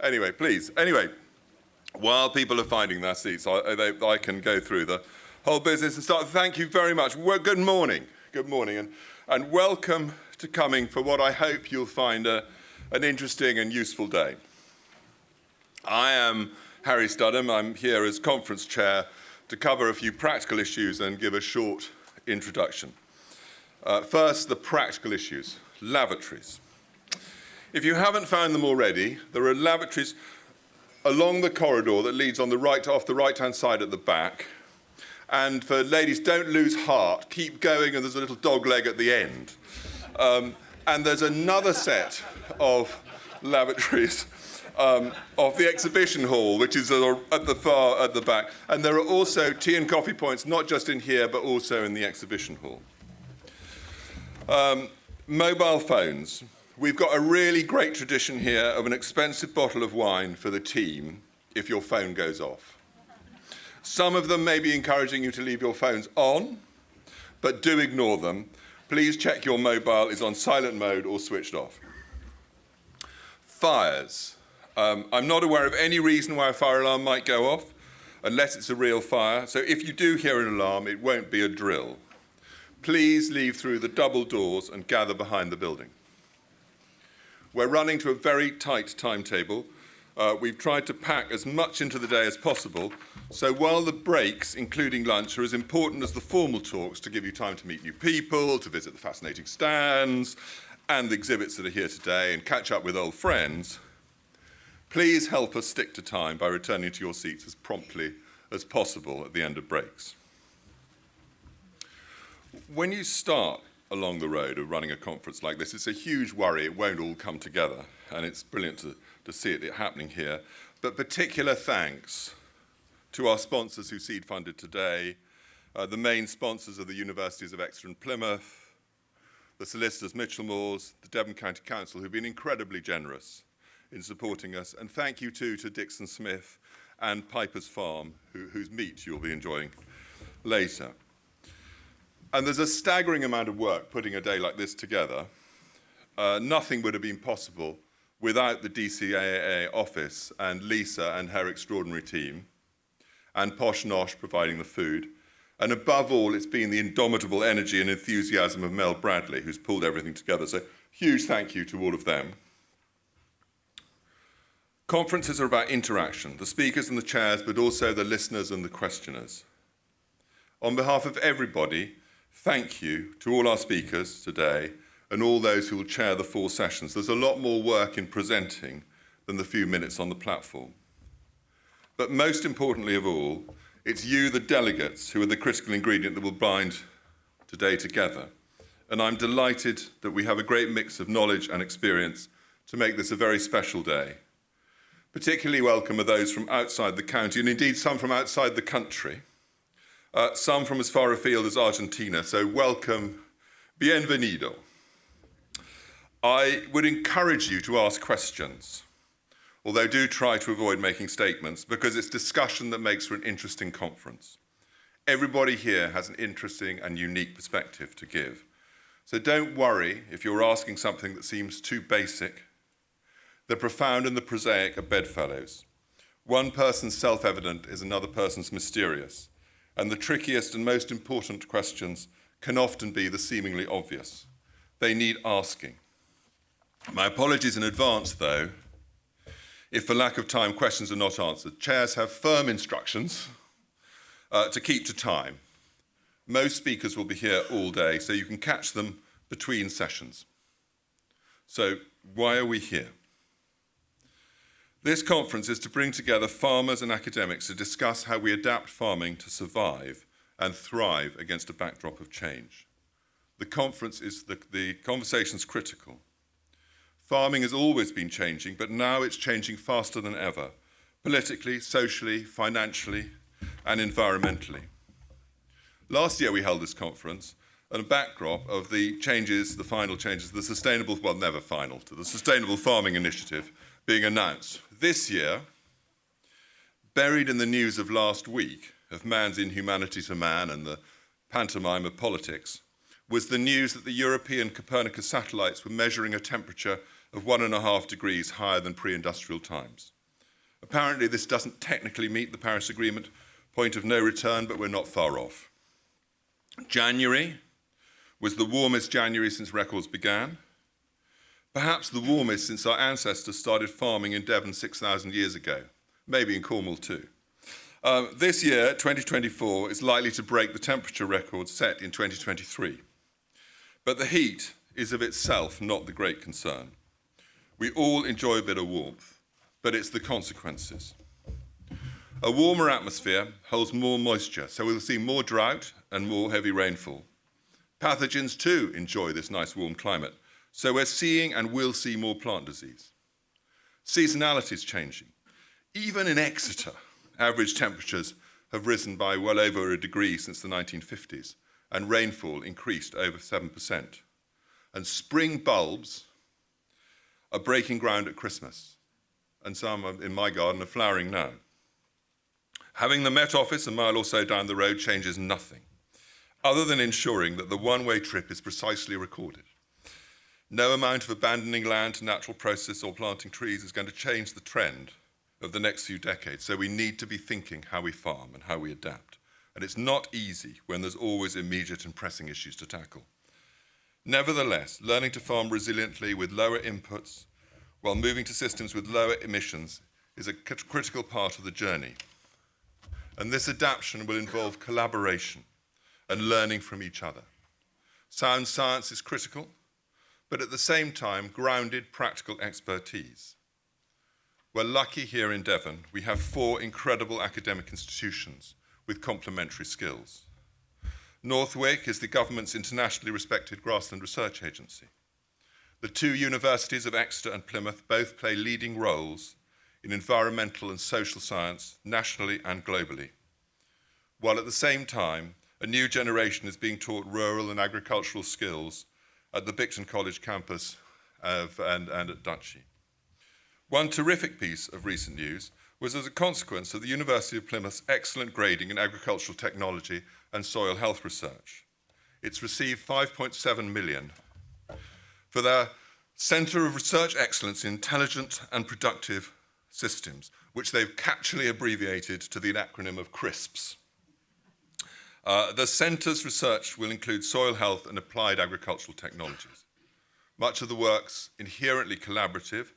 Anyway, please. Anyway, while people are finding their seats, I can go through the whole business and start. Thank you very much. Well, good morning. Good morning. And welcome to coming for what I hope you'll find an interesting and useful day. I am Harry Studham. I'm here as conference chair to cover a few practical issues and give a short introduction. First, the practical issues, lavatories. If you haven't found them already, there are lavatories along the corridor that leads on the right, off the right-hand side at the back. And for ladies, don't lose heart, keep going, and there's a little dog leg at the end. And there's another set of lavatories of the exhibition hall, which is at the back. And there are also tea and coffee points, not just in here, but also in the exhibition hall. Mobile phones. We've got a really great tradition here of an expensive bottle of wine for the team if your phone goes off. Some of them may be encouraging you to leave your phones on, but do ignore them. Please check your mobile is on silent mode or switched off. Fires. I'm not aware of any reason why a fire alarm might go off, unless it's a real fire. So if you do hear an alarm, it won't be a drill. Please leave through the double doors and gather behind the building. We're running to a very tight timetable. We've tried to pack as much into the day as possible, so while the breaks, including lunch, are as important as the formal talks to give you time to meet new people, to visit the fascinating stands and the exhibits that are here today and catch up with old friends, please help us stick to time by returning to your seats as promptly as possible at the end of breaks. When you start along the road of running a conference like this, it's a huge worry it won't all come together, and it's brilliant to see it happening here. But particular thanks to our sponsors who seed funded today, the main sponsors of the Universities of Exeter and Plymouth, the solicitors Mitchell-Moores, the Devon County Council, who've been incredibly generous in supporting us, and thank you too to Dixon Smith and Piper's Farm, whose meat you'll be enjoying later. And there's a staggering amount of work putting a day like this together. Nothing would have been possible without the DCAA office and Lisa and her extraordinary team, and Posh Nosh providing the food. And above all, it's been the indomitable energy and enthusiasm of Mel Bradley, who's pulled everything together. So huge thank you to all of them. Conferences are about interaction, the speakers and the chairs, but also the listeners and the questioners. On behalf of everybody, thank you to all our speakers today and all those who will chair the 4 sessions. There's a lot more work in presenting than the few minutes on the platform. But most importantly of all, it's you, the delegates, who are the critical ingredient that will bind today together. And I'm delighted that we have a great mix of knowledge and experience to make this a very special day. Particularly welcome are those from outside the county, and indeed some from outside the country. Some from as far afield as Argentina, so welcome, bienvenido. I would encourage you to ask questions, although do try to avoid making statements, because it's discussion that makes for an interesting conference. Everybody here has an interesting and unique perspective to give. So don't worry if you're asking something that seems too basic. The profound and the prosaic are bedfellows. One person's self-evident is another person's mysterious. And the trickiest and most important questions can often be the seemingly obvious. They need asking. My apologies in advance, though, if for lack of time questions are not answered. Chairs have firm instructions to keep to time. Most speakers will be here all day, so you can catch them between sessions. So why are we here? This conference is to bring together farmers and academics to discuss how we adapt farming to survive and thrive against a backdrop of change. The conference is the conversation's critical. Farming has always been changing, but now it's changing faster than ever, politically, socially, financially, and environmentally. Last year we held this conference on a backdrop of the changes, the final changes, the sustainable, well, never final, to the Sustainable Farming Initiative being announced. This year, buried in the news of last week of man's inhumanity to man and the pantomime of politics, was the news that the European Copernicus satellites were measuring a temperature of 1.5 degrees higher than pre-industrial times. Apparently, this doesn't technically meet the Paris Agreement point of no return, but we're not far off. January was the warmest January since records began, perhaps the warmest since our ancestors started farming in Devon 6,000 years ago, maybe in Cornwall too. This year, 2024, is likely to break the temperature record set in 2023. But the heat is of itself not the great concern. We all enjoy a bit of warmth, but it's the consequences. A warmer atmosphere holds more moisture, so we'll see more drought and more heavy rainfall. Pathogens too enjoy this nice warm climate, so we're seeing and will see more plant disease. Seasonality is changing. Even in Exeter, average temperatures have risen by well over a degree since the 1950s, and rainfall increased over 7%. And spring bulbs are breaking ground at Christmas, and some in my garden are flowering now. Having the Met Office a mile or so down the road changes nothing, other than ensuring that the one-way trip is precisely recorded. No amount of abandoning land to natural process or planting trees is going to change the trend of the next few decades, so we need to be thinking how we farm and how we adapt. And it's not easy when there's always immediate and pressing issues to tackle. Nevertheless, learning to farm resiliently with lower inputs while moving to systems with lower emissions is a critical part of the journey. And this adaptation will involve collaboration and learning from each other. Sound science is critical, but at the same time, grounded practical expertise. We're lucky here in Devon, we have 4 incredible academic institutions with complementary skills. Northwick is the government's internationally respected grassland research agency. The 2 universities of Exeter and Plymouth both play leading roles in environmental and social science nationally and globally, while at the same time, a new generation is being taught rural and agricultural skills at the Bicton College campus and at Dutchy. One terrific piece of recent news was as a consequence of the University of Plymouth's excellent grading in agricultural technology and soil health research. It's received $5.7 million for their Centre of Research Excellence in Intelligent and Productive Systems, which they've catchily abbreviated to the acronym of CRISPS. The centre's research will include soil health and applied agricultural technologies. Much of the work's inherently collaborative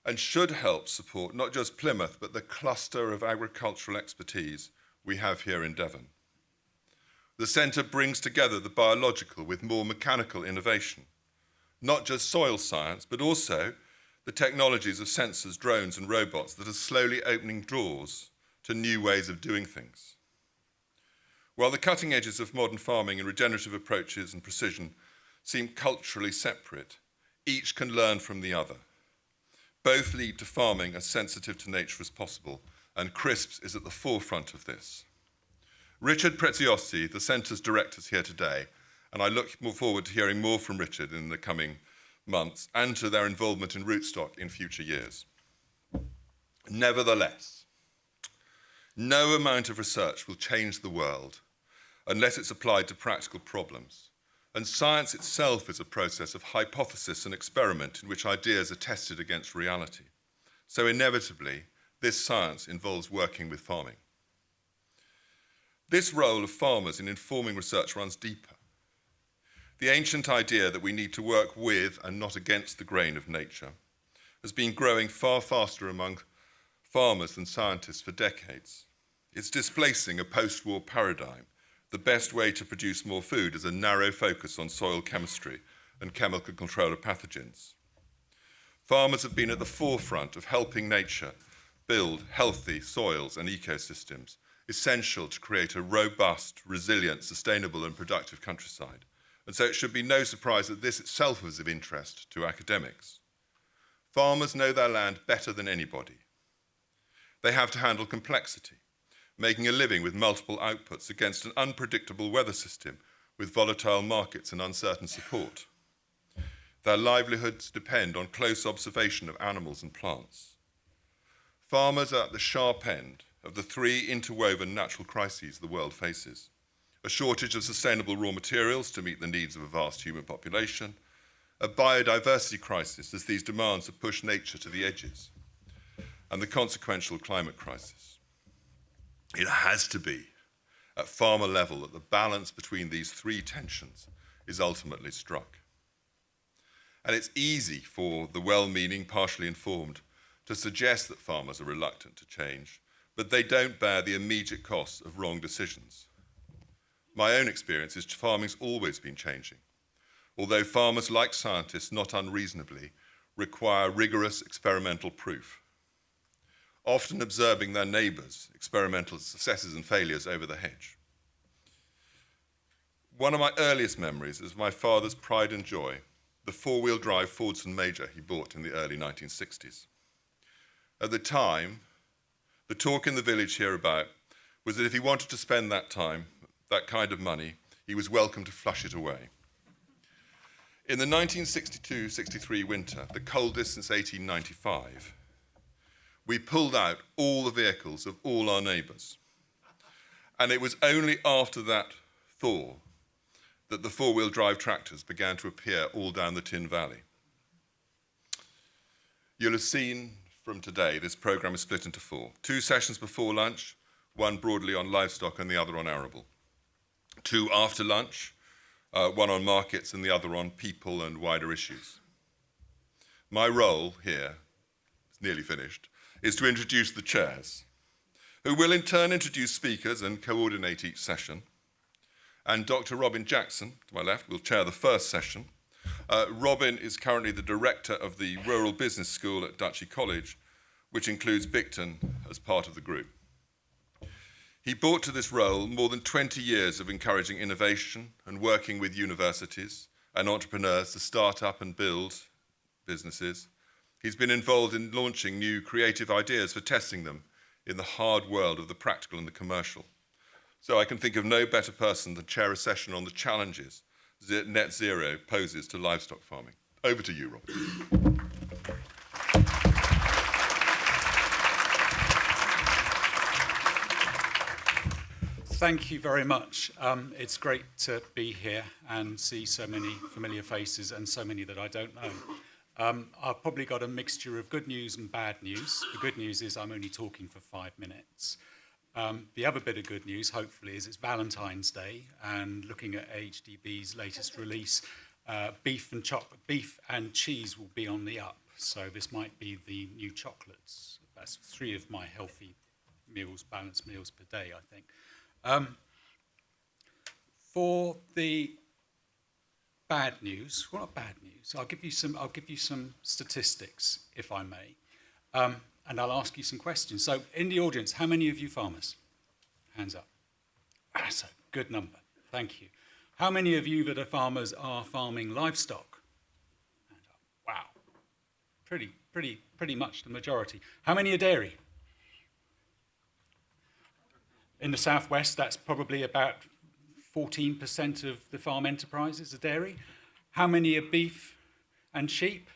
and should help support not just Plymouth, but the cluster of agricultural expertise we have here in Devon. The centre brings together the biological with more mechanical innovation, not just soil science, but also the technologies of sensors, drones, and robots that are slowly opening doors to new ways of doing things. While the cutting edges of modern farming and regenerative approaches and precision seem culturally separate, each can learn from the other. Both lead to farming as sensitive to nature as possible, and CRISPS is at the forefront of this. Richard Preziosi, the Centre's director, is here today, and I look forward to hearing more from Richard in the coming months and to their involvement in rootstock in future years. Nevertheless, no amount of research will change the world unless it's applied to practical problems. And science itself is a process of hypothesis and experiment in which ideas are tested against reality. So inevitably, this science involves working with farming. This role of farmers in informing research runs deeper. The ancient idea that we need to work with and not against the grain of nature has been growing far faster among farmers than scientists for decades. It's displacing a post-war paradigm. The best way to produce more food is a narrow focus on soil chemistry and chemical control of pathogens. Farmers have been at the forefront of helping nature build healthy soils and ecosystems, essential to create a robust, resilient, sustainable and productive countryside. And so it should be no surprise that this itself is of interest to academics. Farmers know their land better than anybody. They have to handle complexity, making a living with multiple outputs against an unpredictable weather system with volatile markets and uncertain support. Their livelihoods depend on close observation of animals and plants. Farmers are at the sharp end of the 3 interwoven natural crises the world faces: a shortage of sustainable raw materials to meet the needs of a vast human population, a biodiversity crisis as these demands have pushed nature to the edges, and the consequential climate crisis. It has to be at farmer level that the balance between these three tensions is ultimately struck. And it's easy for the well-meaning, partially informed to suggest that farmers are reluctant to change, but they don't bear the immediate costs of wrong decisions. My own experience is farming's always been changing, although farmers, like scientists, not unreasonably, require rigorous experimental proof, often observing their neighbours' experimental successes and failures over the hedge. One of my earliest memories is my father's pride and joy, the four-wheel drive Fordson Major he bought in the early 1960s. At the time, the talk in the village hereabout was that if he wanted to spend that time, that kind of money, he was welcome to flush it away. In the 1962-63 winter, the coldest since 1895, we pulled out all the vehicles of all our neighbours. And it was only after that thaw that the four-wheel drive tractors began to appear all down the Tin Valley. You'll have seen from today, this programme is split into four. 2 sessions before lunch, one broadly on livestock and the other on arable. 2 after lunch, one on markets and the other on people and wider issues. My role here, it's nearly finished, is to introduce the chairs, who will in turn introduce speakers and coordinate each session. And Dr. Robin Jackson, to my left, will chair the first session. Robin is currently the director of the Rural Business School at Duchy College, which includes Bicton as part of the group. He brought to this role more than 20 years of encouraging innovation and working with universities and entrepreneurs to start up and build businesses. He's been involved in launching new creative ideas for testing them in the hard world of the practical and the commercial. So I can think of no better person to chair a session on the challenges that net zero poses to livestock farming. Over to you, Rob. Thank you very much. It's great to be here and see so many familiar faces and so many that I don't know. I've probably got a mixture of good news and bad news. The good news is I'm only talking for 5 minutes. The other bit of good news, hopefully, is it's Valentine's Day, and looking at HDB's latest release, beef and cheese will be on the up. So this might be the new chocolates. That's 3 of my healthy meals, balanced meals per day, I think. For the bad news, well, not bad news. I'll give you some statistics, if I may. And I'll ask you some questions. So in the audience, how many of you farmers? Hands up. That's a good number. Thank you. How many of you that are farmers are farming livestock? Hands up. Wow. Pretty much the majority. How many are dairy? In the southwest, that's probably about 14% of the farm enterprises are dairy. How many are beef and sheep?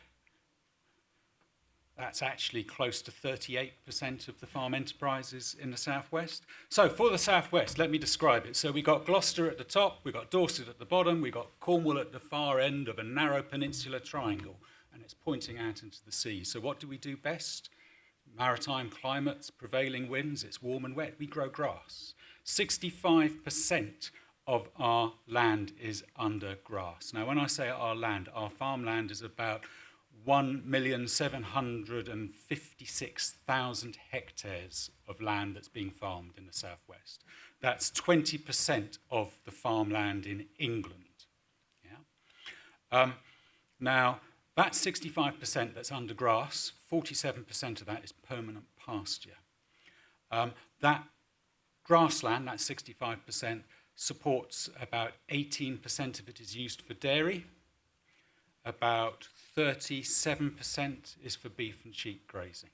That's actually close to 38% of the farm enterprises in the southwest. So for the southwest, let me describe it. So we've got Gloucester at the top, we've got Dorset at the bottom, we've got Cornwall at the far end of a narrow peninsular triangle, and it's pointing out into the sea. So what do we do best? Maritime climates, prevailing winds, it's warm and wet, we grow grass. 65% of our land is under grass. Now, when I say our land, our farmland is about 1,756,000 hectares of land that's being farmed in the southwest. That's 20% of the farmland in England. Yeah? Now, that 65% that's under grass, 47% of that is permanent pasture. That grassland, that 65%, supports about 18% of it is used for dairy. About 37% is for beef and sheep grazing.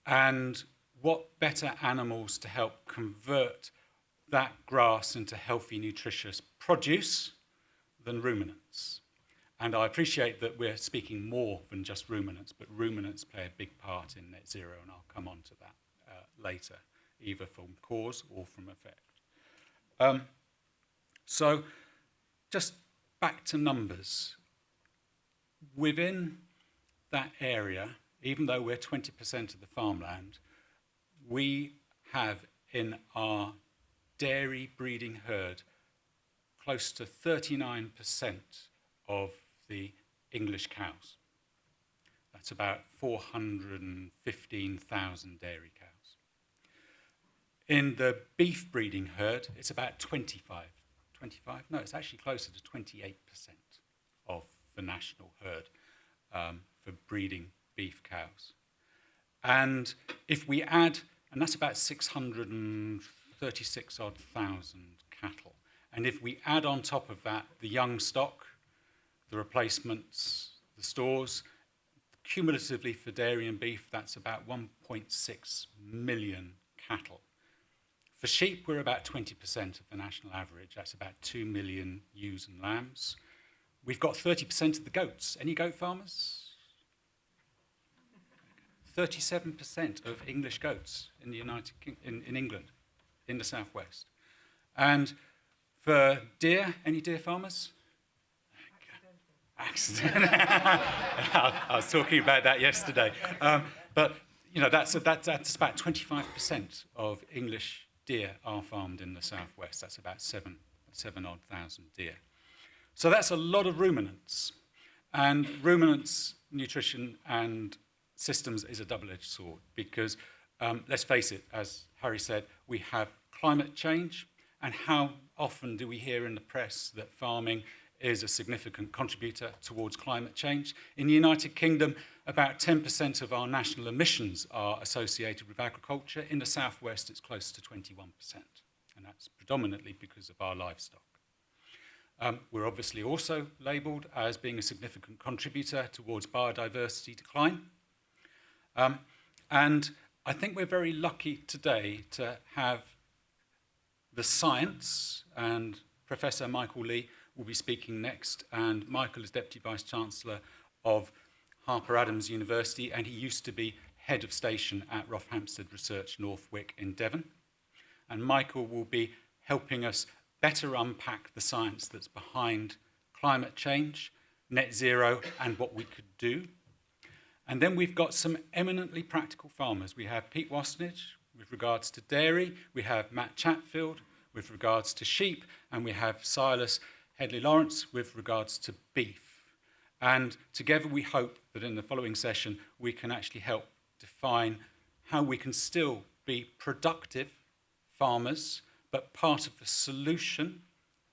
And what better animals to help convert that grass into healthy, nutritious produce than ruminants? And I appreciate that we're speaking more than just ruminants, but ruminants play a big part in net zero, and I'll come on to that later, either from cause or from effect. So just back to numbers. within that area, even though we're 20% of the farmland, we have in our dairy breeding herd close to 39% of the English cows. That's about 415,000 dairy cows. In the beef breeding herd, it's about 25. No, it's actually closer to 28% of the national herd for breeding beef cows. And if we add, and that's about 636 odd thousand cattle. And if we add on top of that the young stock, the replacements, the stores, cumulatively for dairy and beef, that's about 1.6 million cattle. For sheep, we're about 20% of the national average. That's about 2 million ewes and lambs. We've got 30% of the goats. Any goat farmers? 37% of English goats in the in England, in the southwest. And for deer, any deer farmers? Accident. I was talking about that yesterday. But you know, that's about 25% of English deer are farmed in the southwest. That's about 7 odd thousand deer. So that's a lot of ruminants. And ruminants, nutrition and systems is a double-edged sword because, let's face it, as Harry said, we have climate change. And how often do we hear in the press that farming is a significant contributor towards climate change? In the United Kingdom, about 10% of our national emissions are associated with agriculture. In the southwest, it's close to 21%. And that's predominantly because of our livestock. We're obviously also labelled as being a significant contributor towards biodiversity decline. And I think we're very lucky today to have the science, and Professor Michael Lee will be speaking next, and Michael is Deputy Vice-Chancellor of Harper Adams University, and he used to be Head of Station at Rothamsted Research Northwick in Devon. And Michael will be helping us better unpack the science that's behind climate change, net zero, and what we could do. And then we've got some eminently practical farmers. We have Pete Wasnich with regards to dairy, we have Matt Chatfield with regards to sheep, and we have Silas Headley-Lawrence with regards to beef. And together we hope that in the following session we can actually help define how we can still be productive farmers, but part of the solution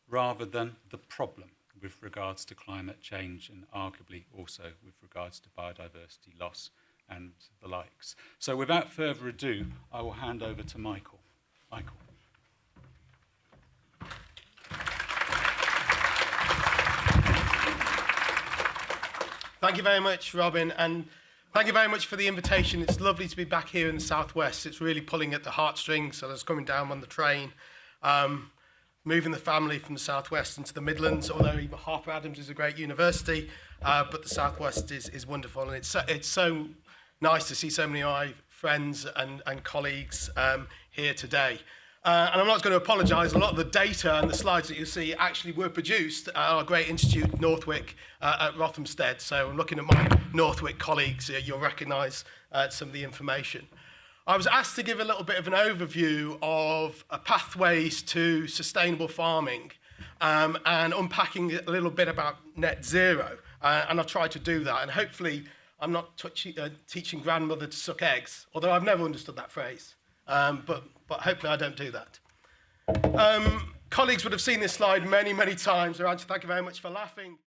rather than the problem with regards to climate change and arguably also with regards to biodiversity loss and the likes. So without further ado, I will hand over to Michael. Michael. Thank you very much, Robin, and thank you very much for the invitation. It's lovely to be back here in the southwest. It's really pulling at the heartstrings. So I was coming down on the train, moving the family from the southwest into the Midlands, although even Harper Adams is a great university, but the southwest is wonderful, and it's so nice to see so many of my friends and colleagues here today. And I'm not going to apologise. A lot of the data and the slides that you see actually were produced at our great institute, Northwick, at Rothamsted. So I'm looking at my Northwick colleagues. You'll recognise some of the information. I was asked to give a little bit of an overview of pathways to sustainable farming and unpacking a little bit about net zero. And I've tried to do that. And hopefully I'm not teaching grandmother to suck eggs, although I've never understood that phrase. But hopefully I don't do that. Colleagues would have seen this slide many, many times. Thank you very much for laughing.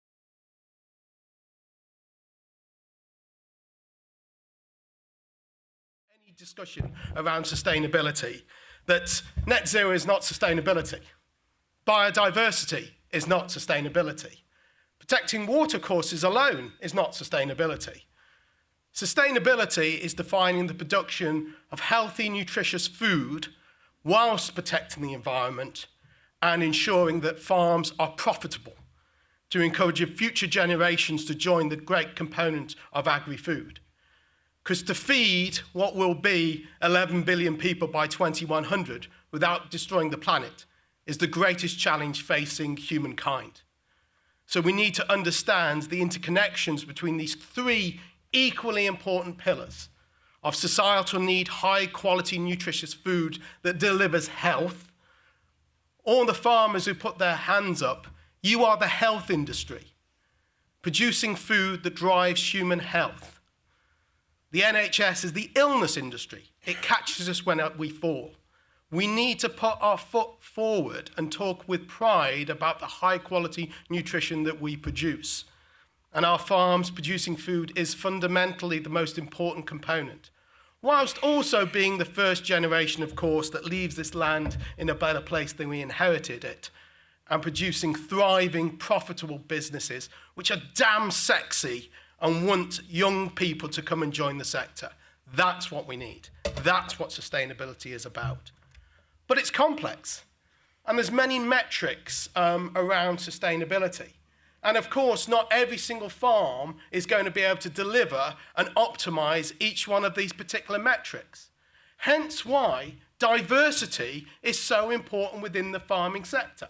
Any discussion around sustainability, that net zero is not sustainability. Biodiversity is not sustainability. Protecting watercourses alone is not sustainability. Sustainability is defining the production of healthy, nutritious food whilst protecting the environment and ensuring that farms are profitable to encourage future generations to join the great component of agri-food. Because to feed what will be 11 billion people by 2100 without destroying the planet is the greatest challenge facing humankind. So we need to understand the interconnections between these three equally important pillars of societal need, high quality, nutritious food that delivers health. All the farmers who put their hands up, you are the health industry, producing food that drives human health. The NHS is the illness industry. It catches us when we fall. We need to put our foot forward and talk with pride about the high quality nutrition that we produce. And our farms producing food is fundamentally the most important component, whilst also being the first generation, of course, that leaves this land in a better place than we inherited it, and producing thriving, profitable businesses, which are damn sexy and want young people to come and join the sector. That's what we need. That's what sustainability is about. But it's complex, and there's many metrics around sustainability. And of course, not every single farm is going to be able to deliver and optimize each one of these particular metrics. Hence why diversity is so important within the farming sector.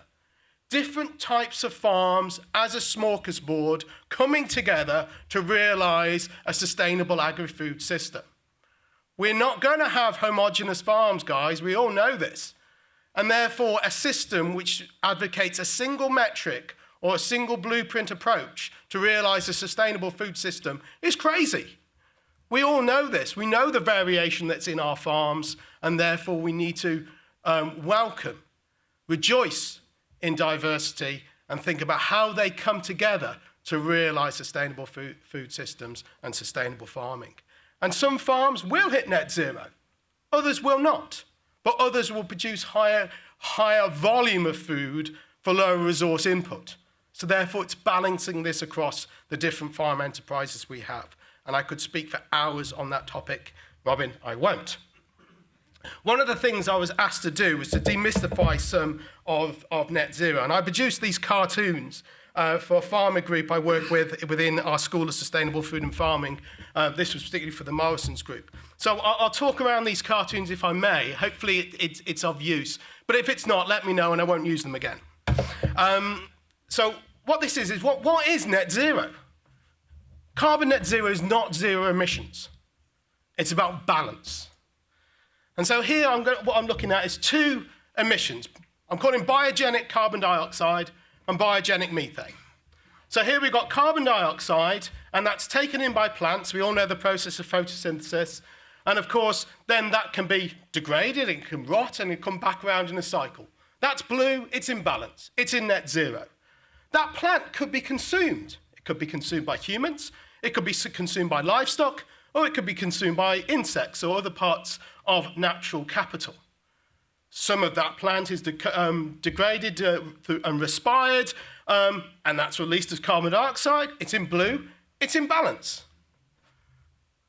Different types of farms as a smorgasbord coming together to realize a sustainable agri-food system. We're not going to have homogeneous farms, guys. We all know this. And therefore, a system which advocates a single metric or a single blueprint approach to realize a sustainable food system is crazy. We all know this. We know the variation that's in our farms, and therefore we need to welcome, rejoice in diversity, and think about how they come together to realize sustainable food systems and sustainable farming. And some farms will hit net zero, others will not, but others will produce higher volume of food for lower resource input. So therefore it's balancing this across the different farm enterprises we have. And I could speak for hours on that topic. Robin, I won't. One of the things I was asked to do was to demystify some of net zero. And I produced these cartoons for a farmer group I work with within our School of Sustainable Food and Farming. This was particularly for the Morrison's group. So I'll talk around these cartoons if I may. Hopefully it's of use. But if it's not, let me know and I won't use them again. So what this is what is net zero? Carbon net zero is not zero emissions. It's about balance. And so here what I'm looking at is two emissions. I'm calling biogenic carbon dioxide and biogenic methane. So here we've got carbon dioxide, and that's taken in by plants. We all know the process of photosynthesis. And of course, then that can be degraded, it can rot, and it come back around in a cycle. That's blue, it's in balance, it's in net zero. That plant could be consumed. It could be consumed by humans, it could be consumed by livestock, or it could be consumed by insects or other parts of natural capital. Some of that plant is degraded and respired, and that's released as carbon dioxide. It's in blue, it's in balance.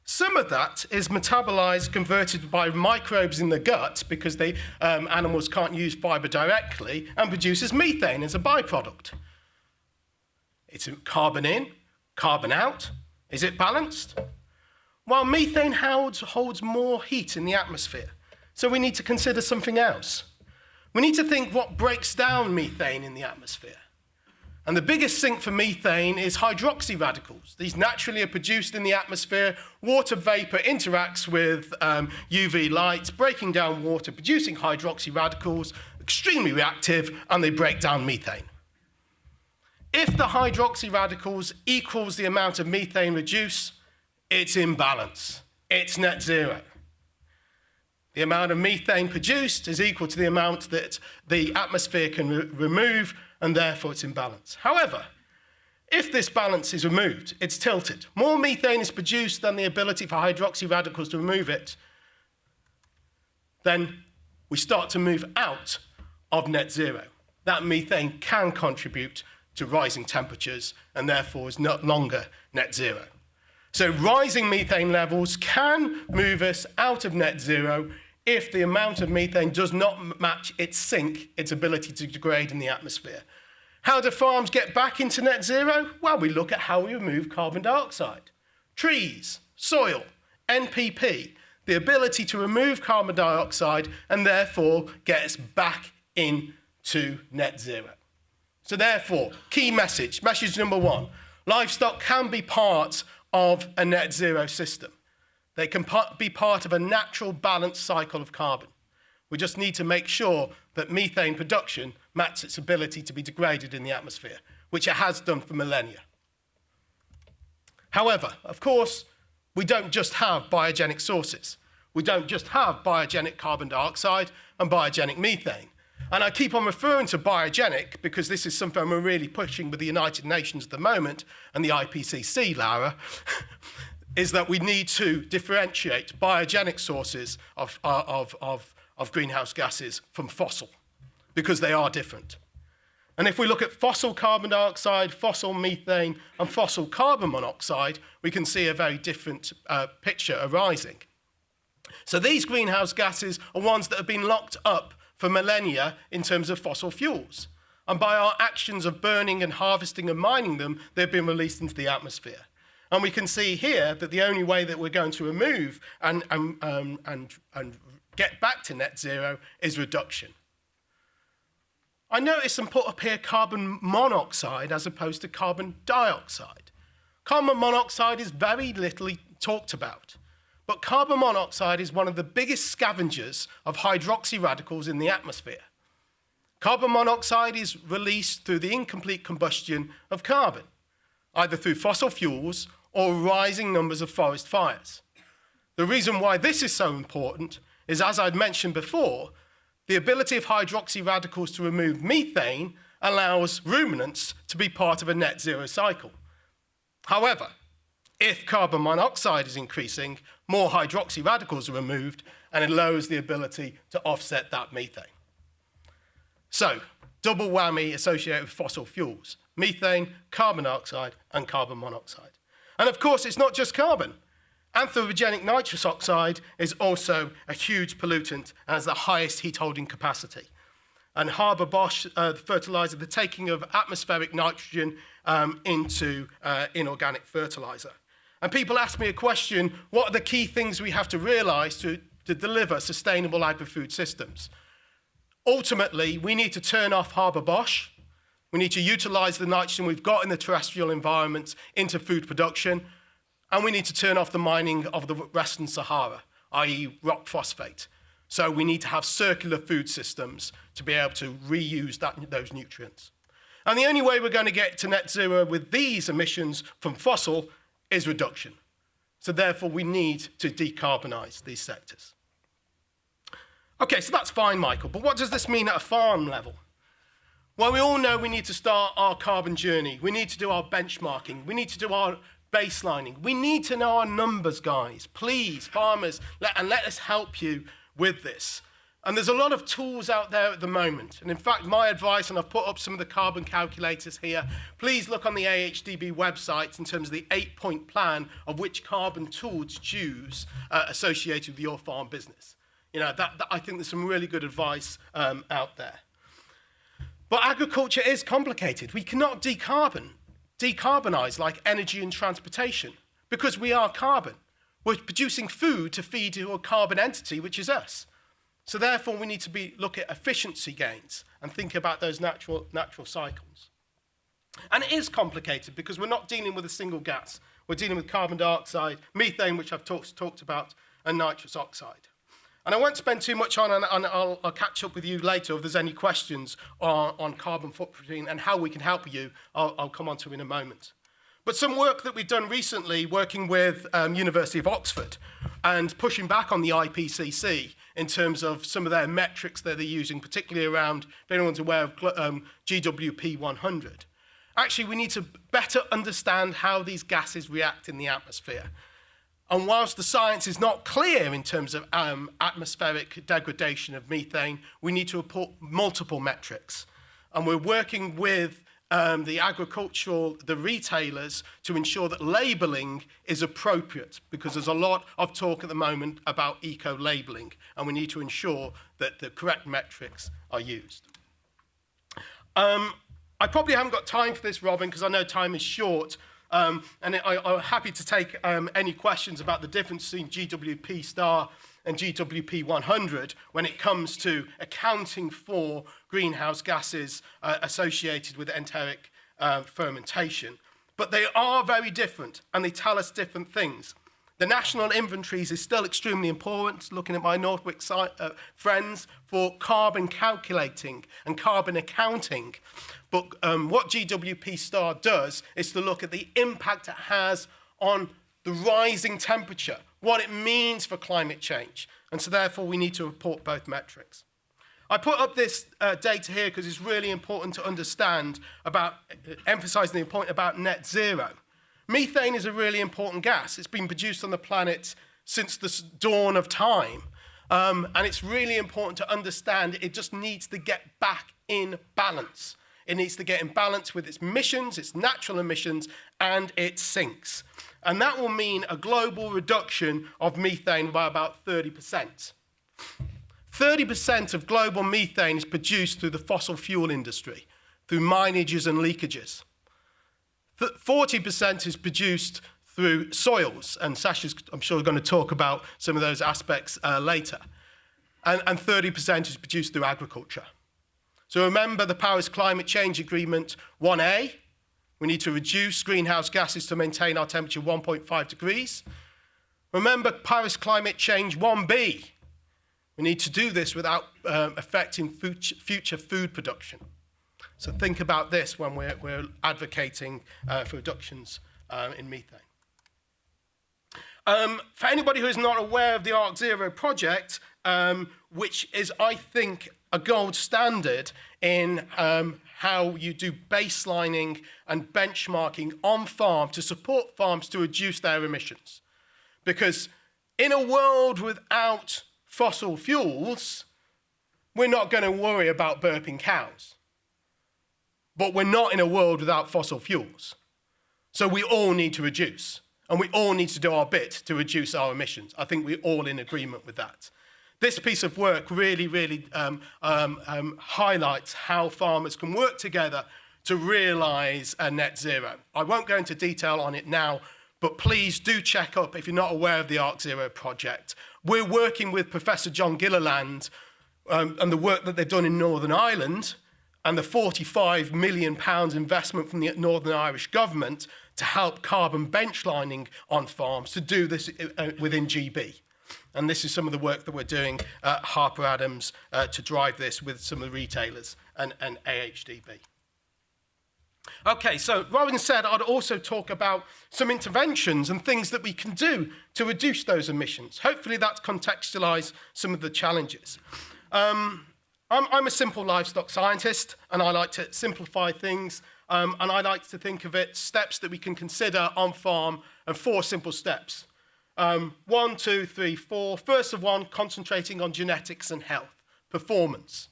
Some of that is metabolized, converted by microbes in the gut because animals can't use fiber directly, and produces methane as a byproduct. It's carbon in, carbon out. Is it balanced? Well, methane holds more heat in the atmosphere, so we need to consider something else. We need to think what breaks down methane in the atmosphere. And the biggest sink for methane is hydroxy radicals. These naturally are produced in the atmosphere. Water vapor interacts with UV light, breaking down water, producing hydroxy radicals, extremely reactive, and they break down methane. If the hydroxy radicals equals the amount of methane reduced, it's in balance. It's net zero. The amount of methane produced is equal to the amount that the atmosphere can remove, and therefore it's in balance. However, if this balance is removed, it's tilted. More methane is produced than the ability for hydroxy radicals to remove it, then we start to move out of net zero. That methane can contribute to rising temperatures and therefore is no longer net zero. So rising methane levels can move us out of net zero if the amount of methane does not match its sink, its ability to degrade in the atmosphere. How do farms get back into net zero? Well, we look at how we remove carbon dioxide. Trees, soil, NPP, the ability to remove carbon dioxide and therefore get us back into net zero. So therefore, key message number one, livestock can be part of a net zero system. They can be part of a natural balanced cycle of carbon. We just need to make sure that methane production matches its ability to be degraded in the atmosphere, which it has done for millennia. However, of course, we don't just have biogenic sources. We don't just have biogenic carbon dioxide and biogenic methane. And I keep on referring to biogenic because this is something we're really pushing with the United Nations at the moment and the IPCC, Lara, is that we need to differentiate biogenic sources of greenhouse gases from fossil, because they are different. And if we look at fossil carbon dioxide, fossil methane, and fossil carbon monoxide, we can see a very different picture arising. So these greenhouse gases are ones that have been locked up for millennia in terms of fossil fuels. And by our actions of burning and harvesting and mining them, they've been released into the atmosphere. And we can see here that the only way that we're going to remove and get back to net zero is reduction. I noticed and put up here carbon monoxide as opposed to carbon dioxide. Carbon monoxide is very little talked about, but carbon monoxide is one of the biggest scavengers of hydroxy radicals in the atmosphere. Carbon monoxide is released through the incomplete combustion of carbon, either through fossil fuels or rising numbers of forest fires. The reason why this is so important is, as I'd mentioned before, the ability of hydroxy radicals to remove methane allows ruminants to be part of a net zero cycle. However, if carbon monoxide is increasing, more hydroxy radicals are removed and it lowers the ability to offset that methane. So, double whammy associated with fossil fuels: methane, carbon dioxide, and carbon monoxide. And of course, it's not just carbon. Anthropogenic nitrous oxide is also a huge pollutant and has the highest heat holding capacity. And Haber-Bosch, the fertilizer, the taking of atmospheric nitrogen into inorganic fertilizer. And people ask me a question: what are the key things we have to realize to deliver sustainable agri-food systems? Ultimately, we need to turn off Haber-Bosch. We need to utilize the nitrogen we've got in the terrestrial environment into food production. And we need to turn off the mining of the Western Sahara, i.e. rock phosphate. So we need to have circular food systems to be able to reuse those nutrients. And the only way we're going to get to net zero with these emissions from fossil is reduction. So therefore, we need to decarbonize these sectors. Okay, so that's fine, Michael, but what does this mean at a farm level? Well, we all know we need to start our carbon journey. We need to do our benchmarking. We need to do our baselining. We need to know our numbers, guys. Please, farmers, let us help you with this. And there's a lot of tools out there at the moment. And in fact, my advice, and I've put up some of the carbon calculators here, please look on the AHDB website in terms of the 8-point plan of which carbon tool to choose associated with your farm business. You know, I think there's some really good advice out there. But agriculture is complicated. We cannot decarbonize like energy and transportation because we are carbon. We're producing food to feed to a carbon entity, which is us. So therefore, we need to look at efficiency gains and think about those natural cycles. And it is complicated because we're not dealing with a single gas. We're dealing with carbon dioxide, methane, which I've talked about, and nitrous oxide. And I won't spend too much on, and I'll catch up with you later if there's any questions on carbon footprint and how we can help you. I'll come on to in a moment. But some work that we've done recently, working with University of Oxford and pushing back on the IPCC in terms of some of their metrics that they're using, particularly around, if anyone's aware of GWP 100. Actually, we need to better understand how these gases react in the atmosphere. And whilst the science is not clear in terms of atmospheric degradation of methane, we need to report multiple metrics. And we're working with the retailers to ensure that labelling is appropriate, because there's a lot of talk at the moment about eco-labelling, and we need to ensure that the correct metrics are used. I probably haven't got time for this, Robin, because I know time is short. And I'm happy to take any questions about the difference between GWP star and GWP 100 when it comes to accounting for greenhouse gases associated with enteric fermentation. But they are very different, and they tell us different things. The national inventories is still extremely important, looking at my Northwick friends, for carbon calculating and carbon accounting. But what GWP Star does is to look at the impact it has on the rising temperature, what it means for climate change. And so therefore we need to report both metrics. I put up this data here because it's really important to understand about, emphasising the point about net zero. Methane is a really important gas. It's been produced on the planet since the dawn of time. And it's really important to understand it just needs to get back in balance. It needs to get in balance with its emissions, its natural emissions, and its sinks. And that will mean a global reduction of methane by about 30%. 30% of global methane is produced through the fossil fuel industry, through minages and leakages. 40% is produced through soils, and Sasha's, I'm sure, going to talk about some of those aspects later. And 30% is produced through agriculture. So remember the Paris Climate Change Agreement 1A. We need to reduce greenhouse gases to maintain our temperature 1.5 degrees. Remember Paris Climate Change 1B. We need to do this without affecting future food production. So think about this when we're advocating for reductions in methane. For anybody who is not aware of the Arc Zero project, which is, I think, a gold standard in how you do baselining and benchmarking on farm to support farms to reduce their emissions. Because in a world without fossil fuels, we're not going to worry about burping cows. But we're not in a world without fossil fuels. So we all need to reduce. And we all need to do our bit to reduce our emissions. I think we're all in agreement with that. This piece of work really highlights how farmers can work together to realise a net zero. I won't go into detail on it now, but please do check up if you're not aware of the Arc Zero project. We're working with Professor John Gilliland and the work that they've done in Northern Ireland, and the £45 million investment from the Northern Irish government to help carbon benchlining on farms to do this within GB. And this is some of the work that we're doing at Harper Adams to drive this with some of the retailers and AHDB. Okay, so Robin said I'd also talk about some interventions and things that we can do to reduce those emissions. Hopefully that's contextualised some of the challenges. I'm a simple livestock scientist, and I like to simplify things, and I like to think of it steps that we can consider on farm, and 4 simple steps. 1, 2, 3, 4. First of one, concentrating on genetics and health, performance.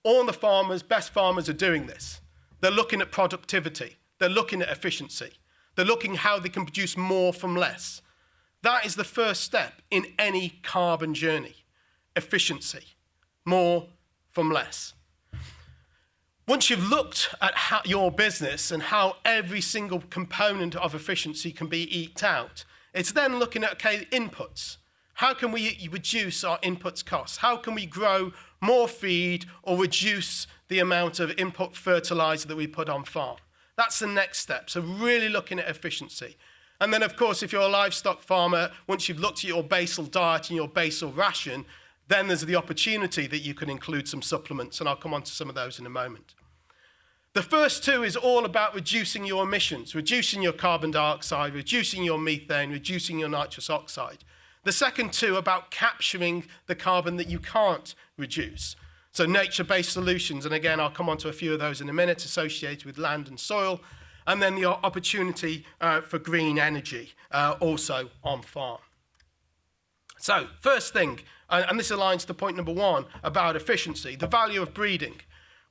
All the farmers, best farmers, are doing this. They're looking at productivity. They're looking at efficiency. They're looking how they can produce more from less. That is the first step in any carbon journey, efficiency. More from less. Once you've looked at your business and how every single component of efficiency can be eked out, it's then looking at, okay, inputs. How can we reduce our inputs costs? How can we grow more feed or reduce the amount of input fertilizer that we put on farm? That's the next step. So really looking at efficiency. And then, of course, if you're a livestock farmer, once you've looked at your basal diet and your basal ration, then there's the opportunity that you can include some supplements, and I'll come on to some of those in a moment. The first 2 is all about reducing your emissions, reducing your carbon dioxide, reducing your methane, reducing your nitrous oxide. The second 2 about capturing the carbon that you can't reduce. So nature-based solutions, and again, I'll come on to a few of those in a minute, associated with land and soil, and then the opportunity for green energy, also on farm. So, first thing, and this aligns to point number 1 about efficiency, the value of breeding.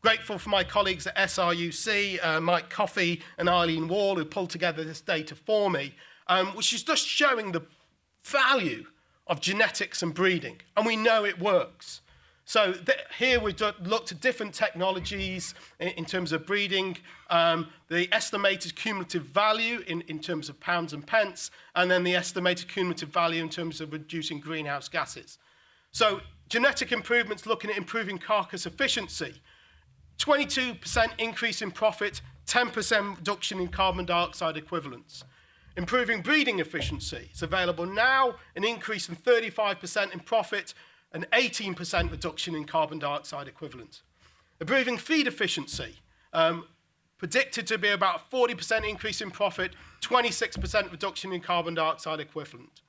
Grateful for my colleagues at SRUC, Mike Coffey and Eileen Wall, who pulled together this data for me, which is just showing the value of genetics and breeding. And we know it works. So here we've looked at different technologies in terms of breeding, the estimated cumulative value in terms of pounds and pence, and then the estimated cumulative value in terms of reducing greenhouse gases. So genetic improvements looking at improving carcass efficiency, 22% increase in profit, 10% reduction in carbon dioxide equivalents. Improving breeding efficiency is available now, an increase in 35% in profit, an 18% reduction in carbon dioxide equivalent. Improving feed efficiency, predicted to be about 40% increase in profit, 26% reduction in carbon dioxide equivalent.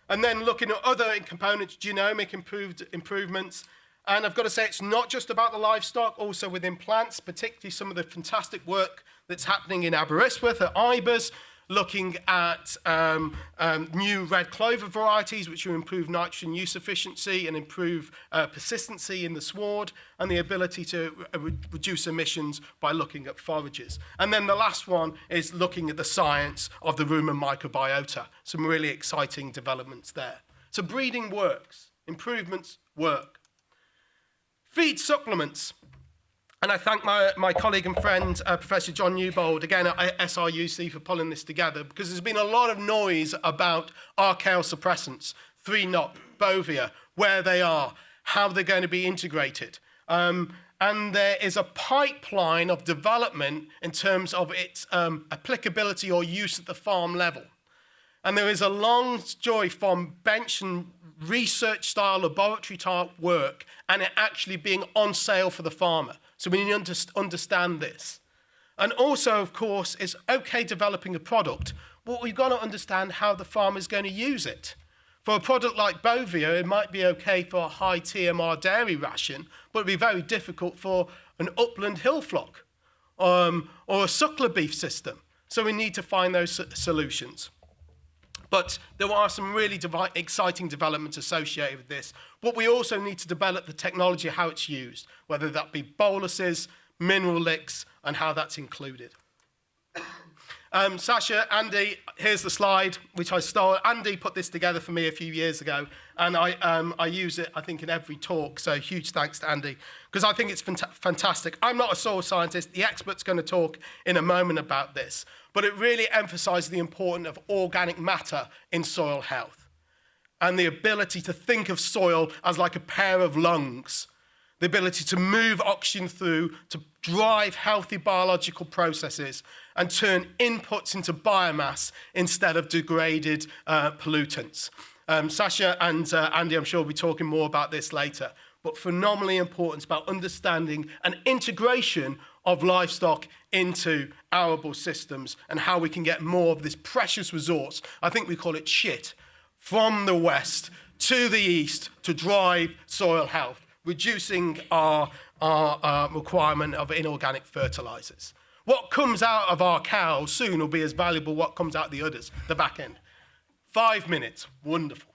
And then looking at other components, genomic improvements. And I've got to say, it's not just about the livestock, also within plants, particularly some of the fantastic work that's happening in Aberystwyth at IBERS, looking at new red clover varieties, which will improve nitrogen use efficiency and improve persistency in the sward, and the ability to reduce emissions by looking at forages. And then the last one is looking at the science of the rumen microbiota. Some really exciting developments there. So breeding works, improvements work. Feed supplements. And I thank my colleague and friend, Professor John Newbold, again at SRUC, for pulling this together, because there's been a lot of noise about archaeal suppressants, 3-NOP, Bovia, where they are, how they're going to be integrated. And there is a pipeline of development in terms of its applicability or use at the farm level. And there is a long joy from bench and research-style, laboratory-type work, and it actually being on sale for the farmer. So we need to understand this. And also, of course, it's okay developing a product, but we've got to understand how the farmer is going to use it. For a product like Bovia, it might be okay for a high TMR dairy ration, but it'd be very difficult for an upland hill flock or a suckler beef system. So we need to find those solutions. But there are some really exciting developments associated with this. But we also need to develop the technology, how it's used, whether that be boluses, mineral licks, and how that's included. Sasha, Andy, here's the slide, which I stole. Andy put this together for me a few years ago, and I use it, I think, in every talk. So huge thanks to Andy, because I think it's fantastic. I'm not a soil scientist. The expert's going to talk in a moment about this. But it really emphasizes the importance of organic matter in soil health and the ability to think of soil as like a pair of lungs, the ability to move oxygen through, to drive healthy biological processes and turn inputs into biomass instead of degraded pollutants. Sasha and Andy, I'm sure, will be talking more about this later, but phenomenally important about understanding and integration of livestock into arable systems and how we can get more of this precious resource, I think we call it shit, from the west to the east to drive soil health, reducing our requirement of inorganic fertilizers. What comes out of our cows soon will be as valuable what comes out the others, the back end. 5 minutes, wonderful.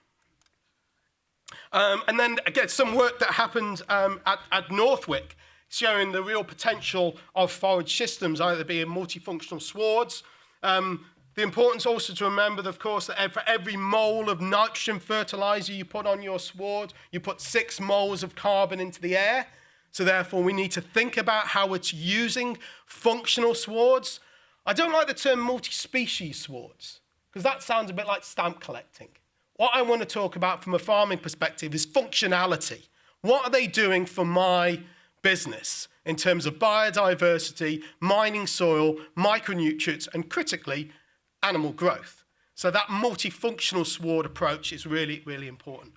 And then again, some work that happened at Northwick, showing the real potential of forage systems, either being multifunctional swards. The importance also to remember, of course, that for every mole of nitrogen fertilizer you put on your sward, you put 6 moles of carbon into the air. So therefore, we need to think about how it's using functional swards. I don't like the term multi-species swards, because that sounds a bit like stamp collecting. What I want to talk about from a farming perspective is functionality. What are they doing for my business in terms of biodiversity, mining soil, micronutrients, and critically, animal growth? So that multifunctional sward approach is really, really important.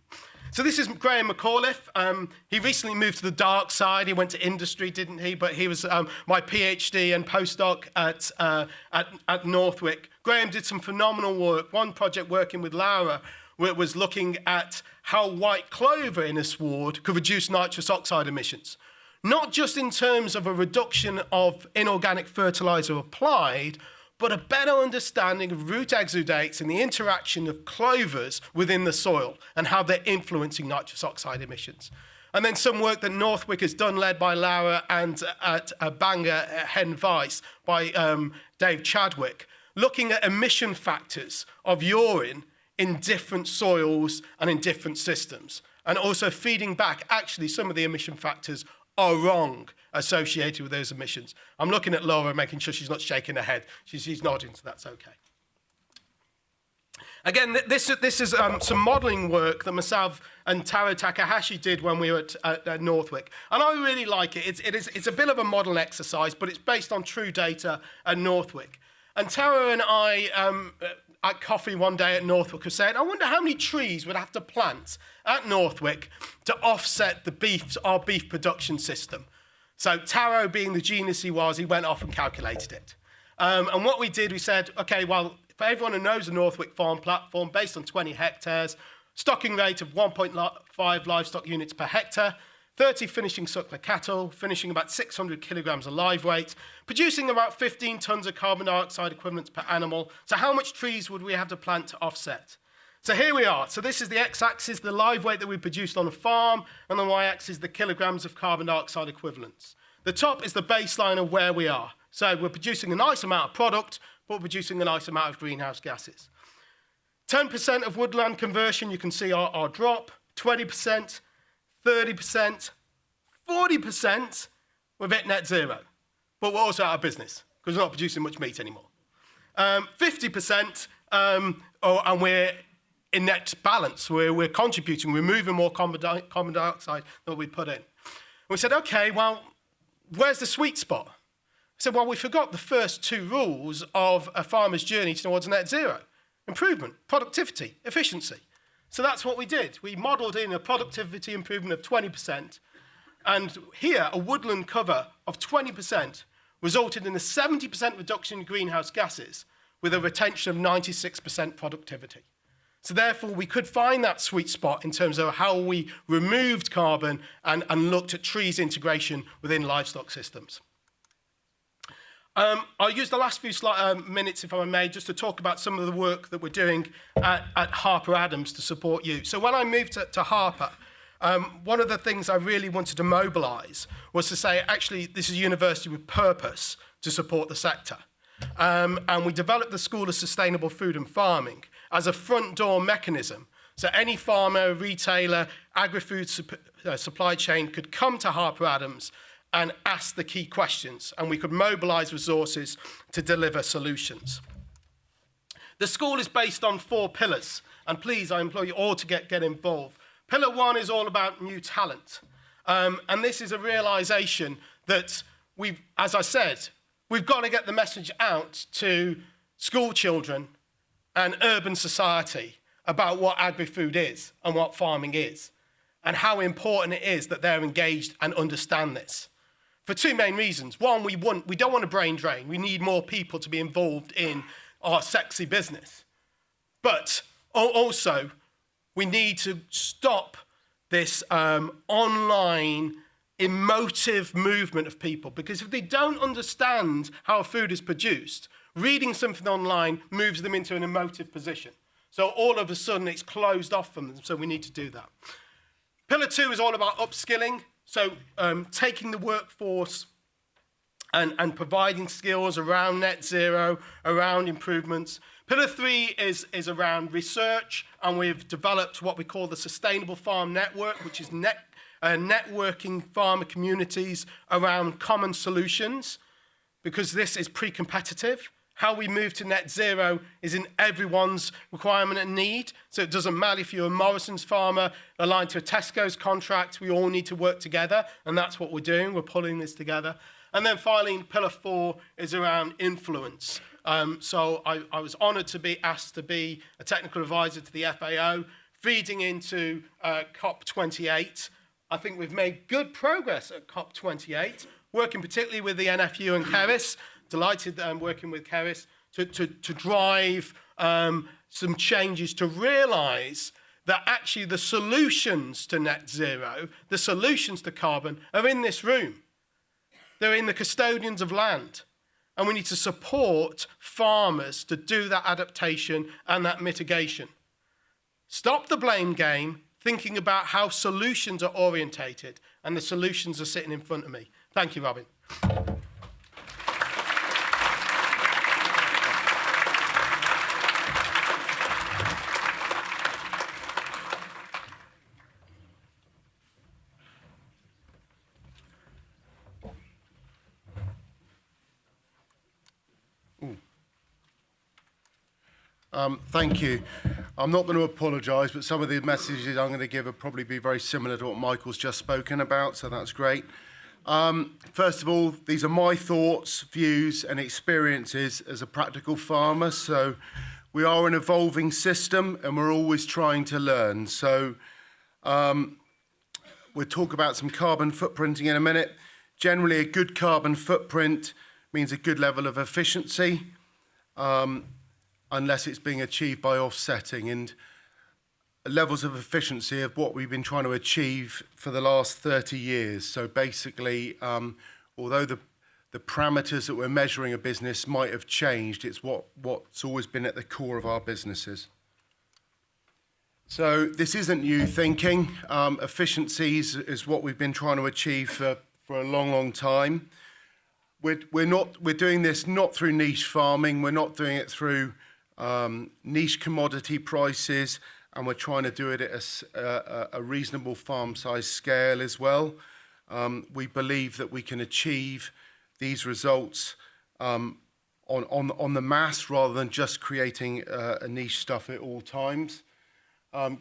So this is Graham McAuliffe. He recently moved to the dark side. He went to industry, didn't he? But he was my PhD and postdoc at Northwick. Graham did some phenomenal work. One project working with Laura was looking at how white clover in a sward could reduce nitrous oxide emissions. Not just in terms of a reduction of inorganic fertilizer applied, but a better understanding of root exudates and the interaction of clovers within the soil and how they're influencing nitrous oxide emissions. And then some work that Northwick has done, led by Laura, and at Bangor, Hen Vice, by Dave Chadwick, looking at emission factors of urine in different soils and in different systems, and also feeding back, actually, some of the emission factors are wrong associated with those emissions. I'm looking at Laura, making sure she's not shaking her head. She's nodding, so that's okay. Again, this is some modelling work that myself and Taro Takahashi did when we were at Northwick. And I really like it. It's a bit of a model exercise, but it's based on true data at Northwick. And Taro and I, at coffee one day at Northwick, were saying, I wonder how many trees we'd have to plant at Northwick to offset our beef production system. So Taro, being the genius he was, he went off and calculated it. And what we did, we said, okay, well, for everyone who knows the Northwick farm platform, based on 20 hectares, stocking rate of 1.5 livestock units per hectare, 30 finishing suckler cattle, finishing about 600 kilograms of live weight, producing about 15 tons of carbon dioxide equivalents per animal. So how much trees would we have to plant to offset? So here we are. So this is the x-axis, the live weight that we produced on a farm, and the y-axis, the kilograms of carbon dioxide equivalents. The top is the baseline of where we are. So we're producing a nice amount of product, but we're producing a nice amount of greenhouse gases. 10% of woodland conversion, you can see our drop, 20%, 30%, 40%, we've hit net zero. But we're also out of business because we're not producing much meat anymore. 50%, and we're in net balance. We're contributing, we're moving more carbon dioxide than we put in. And we said, okay, well, where's the sweet spot? I said, well, we forgot the first two rules of a farmer's journey towards net zero. Improvement, productivity, efficiency. So that's what we did. We modelled in a productivity improvement of 20%. And here, a woodland cover of 20% resulted in a 70% reduction in greenhouse gases with a retention of 96% productivity. So therefore, we could find that sweet spot in terms of how we removed carbon and looked at trees integration within livestock systems. I'll use the last few minutes, if I may, just to talk about some of the work that we're doing at Harper Adams to support you. So when I moved to Harper, one of the things I really wanted to mobilise was to say, actually, this is a university with purpose to support the sector. And we developed the School of Sustainable Food and Farming as a front door mechanism. So any farmer, retailer, agri-food supply chain could come to Harper Adams and ask the key questions, and we could mobilise resources to deliver solutions. The school is based on 4 pillars, and please, I implore you all to get involved. Pillar 1 is all about new talent, and this is a realisation that as I said, we've got to get the message out to school children and urban society about what agri-food is and what farming is, and how important it is that they're engaged and understand this. For 2 main reasons. One, we don't want a brain drain. We need more people to be involved in our sexy business. But also, we need to stop this online emotive movement of people, because if they don't understand how food is produced, reading something online moves them into an emotive position. So all of a sudden, it's closed off from them. So we need to do that. Pillar 2 is all about upskilling. So taking the workforce and providing skills around net zero, around improvements. Pillar 3 is around research, and we've developed what we call the Sustainable Farm Network, which is networking farmer communities around common solutions, because this is pre-competitive. How we move to net zero is in everyone's requirement and need. So it doesn't matter if you're a Morrison's farmer aligned to a Tesco's contract, we all need to work together, and that's what we're doing. We're pulling this together. And then finally, pillar 4 is around influence. So I was honoured to be asked to be a technical advisor to the FAO, feeding into COP28. I think we've made good progress at COP28, working particularly with the NFU and Keris. Delighted working with Keris to drive some changes to realise that actually the solutions to net zero, the solutions to carbon, are in this room. They're in the custodians of land. And we need to support farmers to do that adaptation and that mitigation. Stop the blame game, thinking about how solutions are orientated, and the solutions are sitting in front of me. Thank you, Robin. Thank you. I'm not going to apologise, but some of the messages I'm going to give will probably be very similar to what Michael's just spoken about, so that's great. First of all, these are my thoughts, views and experiences as a practical farmer. So we are an evolving system and we're always trying to learn. So we'll talk about some carbon footprinting in a minute. Generally, a good carbon footprint means a good level of efficiency, unless it's being achieved by offsetting. And levels of efficiency of what we've been trying to achieve for the last 30 years. So basically, although the parameters that we're measuring a business might have changed, it's what's always been at the core of our businesses. So this isn't new thinking. Efficiencies is what we've been trying to achieve for a long, long time. We're doing this not through niche farming. We're not doing it through niche commodity prices, and we're trying to do it at a reasonable farm size scale as well. We believe that we can achieve these results on the mass rather than just creating a niche stuff at all times.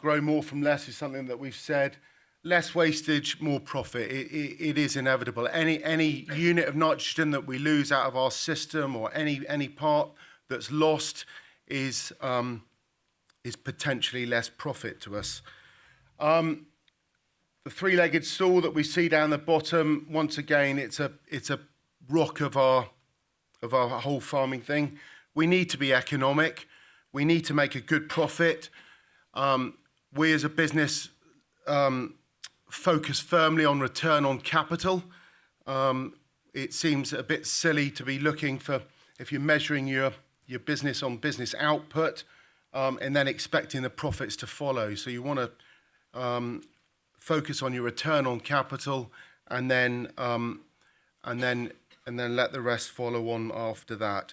Grow more from less is something that we've said. Less wastage, more profit. It is inevitable. Any unit of nitrogen that we lose out of our system, or any part that's lost, is potentially less profit to us. The three-legged stool that we see down the bottom, once again, it's a rock of our whole farming thing. We need to be economic. We need to make a good profit. We as a business focus firmly on return on capital. It seems a bit silly to be looking for, if you're measuring your business on business output, and then expecting the profits to follow. So you want to focus on your return on capital, and then let the rest follow on after that.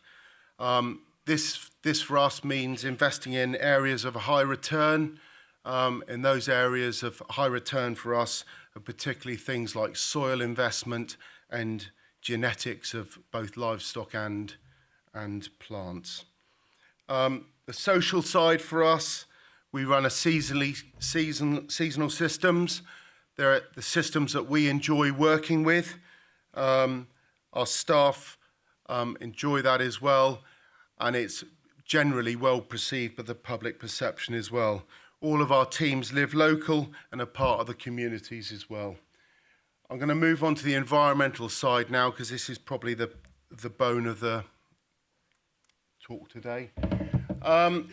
This for us means investing in areas of a high return. In those areas of high return for us are particularly things like soil investment and genetics of both livestock and plants. The social side for us, we run a seasonal systems. They're the systems that we enjoy working with. Our staff enjoy that as well, and it's generally well perceived by the public perception as well. All of our teams live local and are part of the communities as well. I'm going to move on to the environmental side now, because this is probably the bone of the talk today.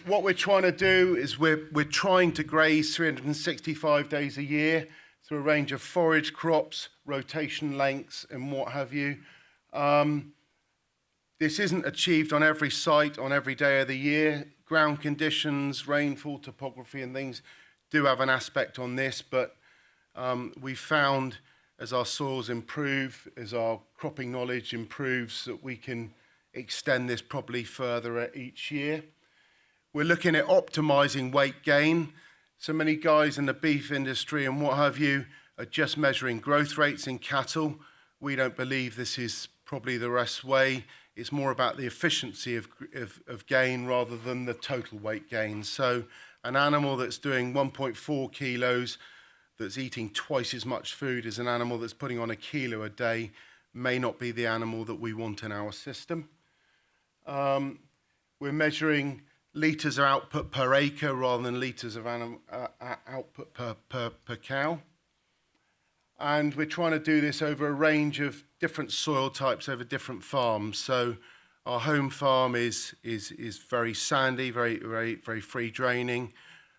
What we're trying to do is we're trying to graze 365 days a year through a range of forage crops, rotation lengths and what have you. This isn't achieved on every site on every day of the year. Ground conditions, rainfall, topography and things do have an aspect on this, but we found as our soils improve, as our cropping knowledge improves, that we can extend this probably further each year. We're looking at optimizing weight gain. So many guys in the beef industry and what have you are just measuring growth rates in cattle. We don't believe this is probably the best way. It's more about the efficiency of gain rather than the total weight gain. So an animal that's doing 1.4 kilos, that's eating twice as much food as an animal that's putting on a kilo a day, may not be the animal that we want in our system. We're measuring litres of output per acre rather than litres of output per cow. And we're trying to do this over a range of different soil types over different farms. So our home farm is very sandy, very free draining,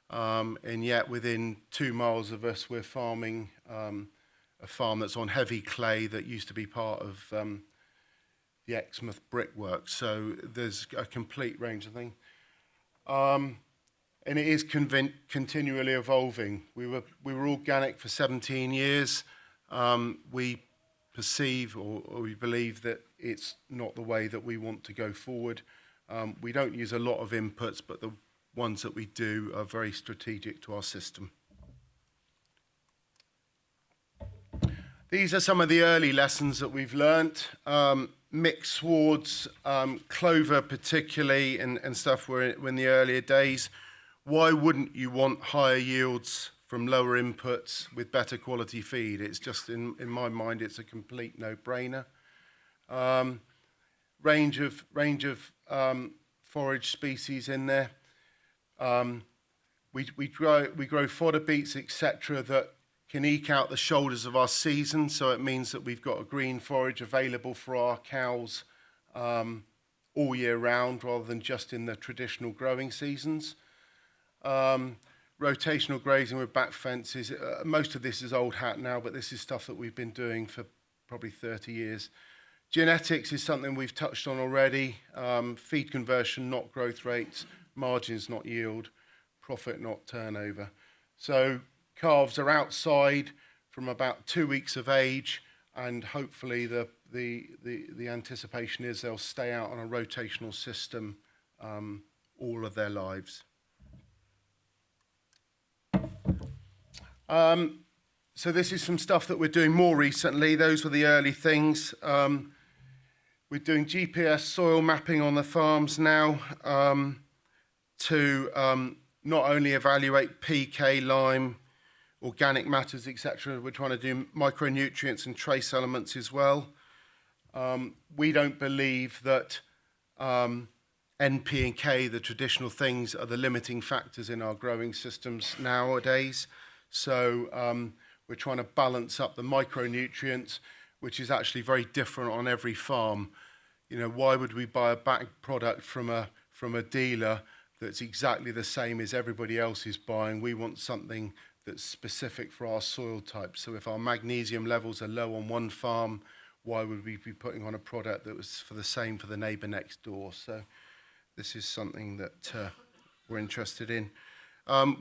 and yet within 2 miles of us we're farming a farm that's on heavy clay that used to be part of the Exmouth brickwork. So there's a complete range of things. And it is continually evolving. We were organic for 17 years. We perceive or we believe that it's not the way that we want to go forward. We don't use a lot of inputs, but the ones that we do are very strategic to our system. These are some of the early lessons that we've learnt. mixed swards, clover particularly, and stuff were in the earlier days. Why wouldn't you want higher yields from lower inputs with better quality feed? It's just, in my mind, it's a complete no-brainer. Range of forage species in there. We grow fodder beets, etc., that can eke out the shoulders of our season. So it means that we've got a green forage available for our cows all year round, rather than just in the traditional growing seasons. Rotational grazing with back fences. Most of this is old hat now, but this is stuff that we've been doing for probably 30 years. Genetics is something we've touched on already. Feed conversion, not growth rates. Margins, not yield. Profit, not turnover. So calves are outside from about 2 weeks of age, and hopefully the anticipation is they'll stay out on a rotational system all of their lives. So this is some stuff that we're doing more recently. Those were the early things. We're doing GPS soil mapping on the farms now to not only evaluate pK, lime, organic matters, etc. We're trying to do micronutrients and trace elements as well. We don't believe that NP and K, the traditional things, are the limiting factors in our growing systems nowadays. So we're trying to balance up the micronutrients, which is actually very different on every farm. You know, why would we buy a bagged product from a dealer that's exactly the same as everybody else is buying? We want something that's specific for our soil type. So if our magnesium levels are low on one farm, why would we be putting on a product that was for the same for the neighbour next door? So this is something that we're interested in.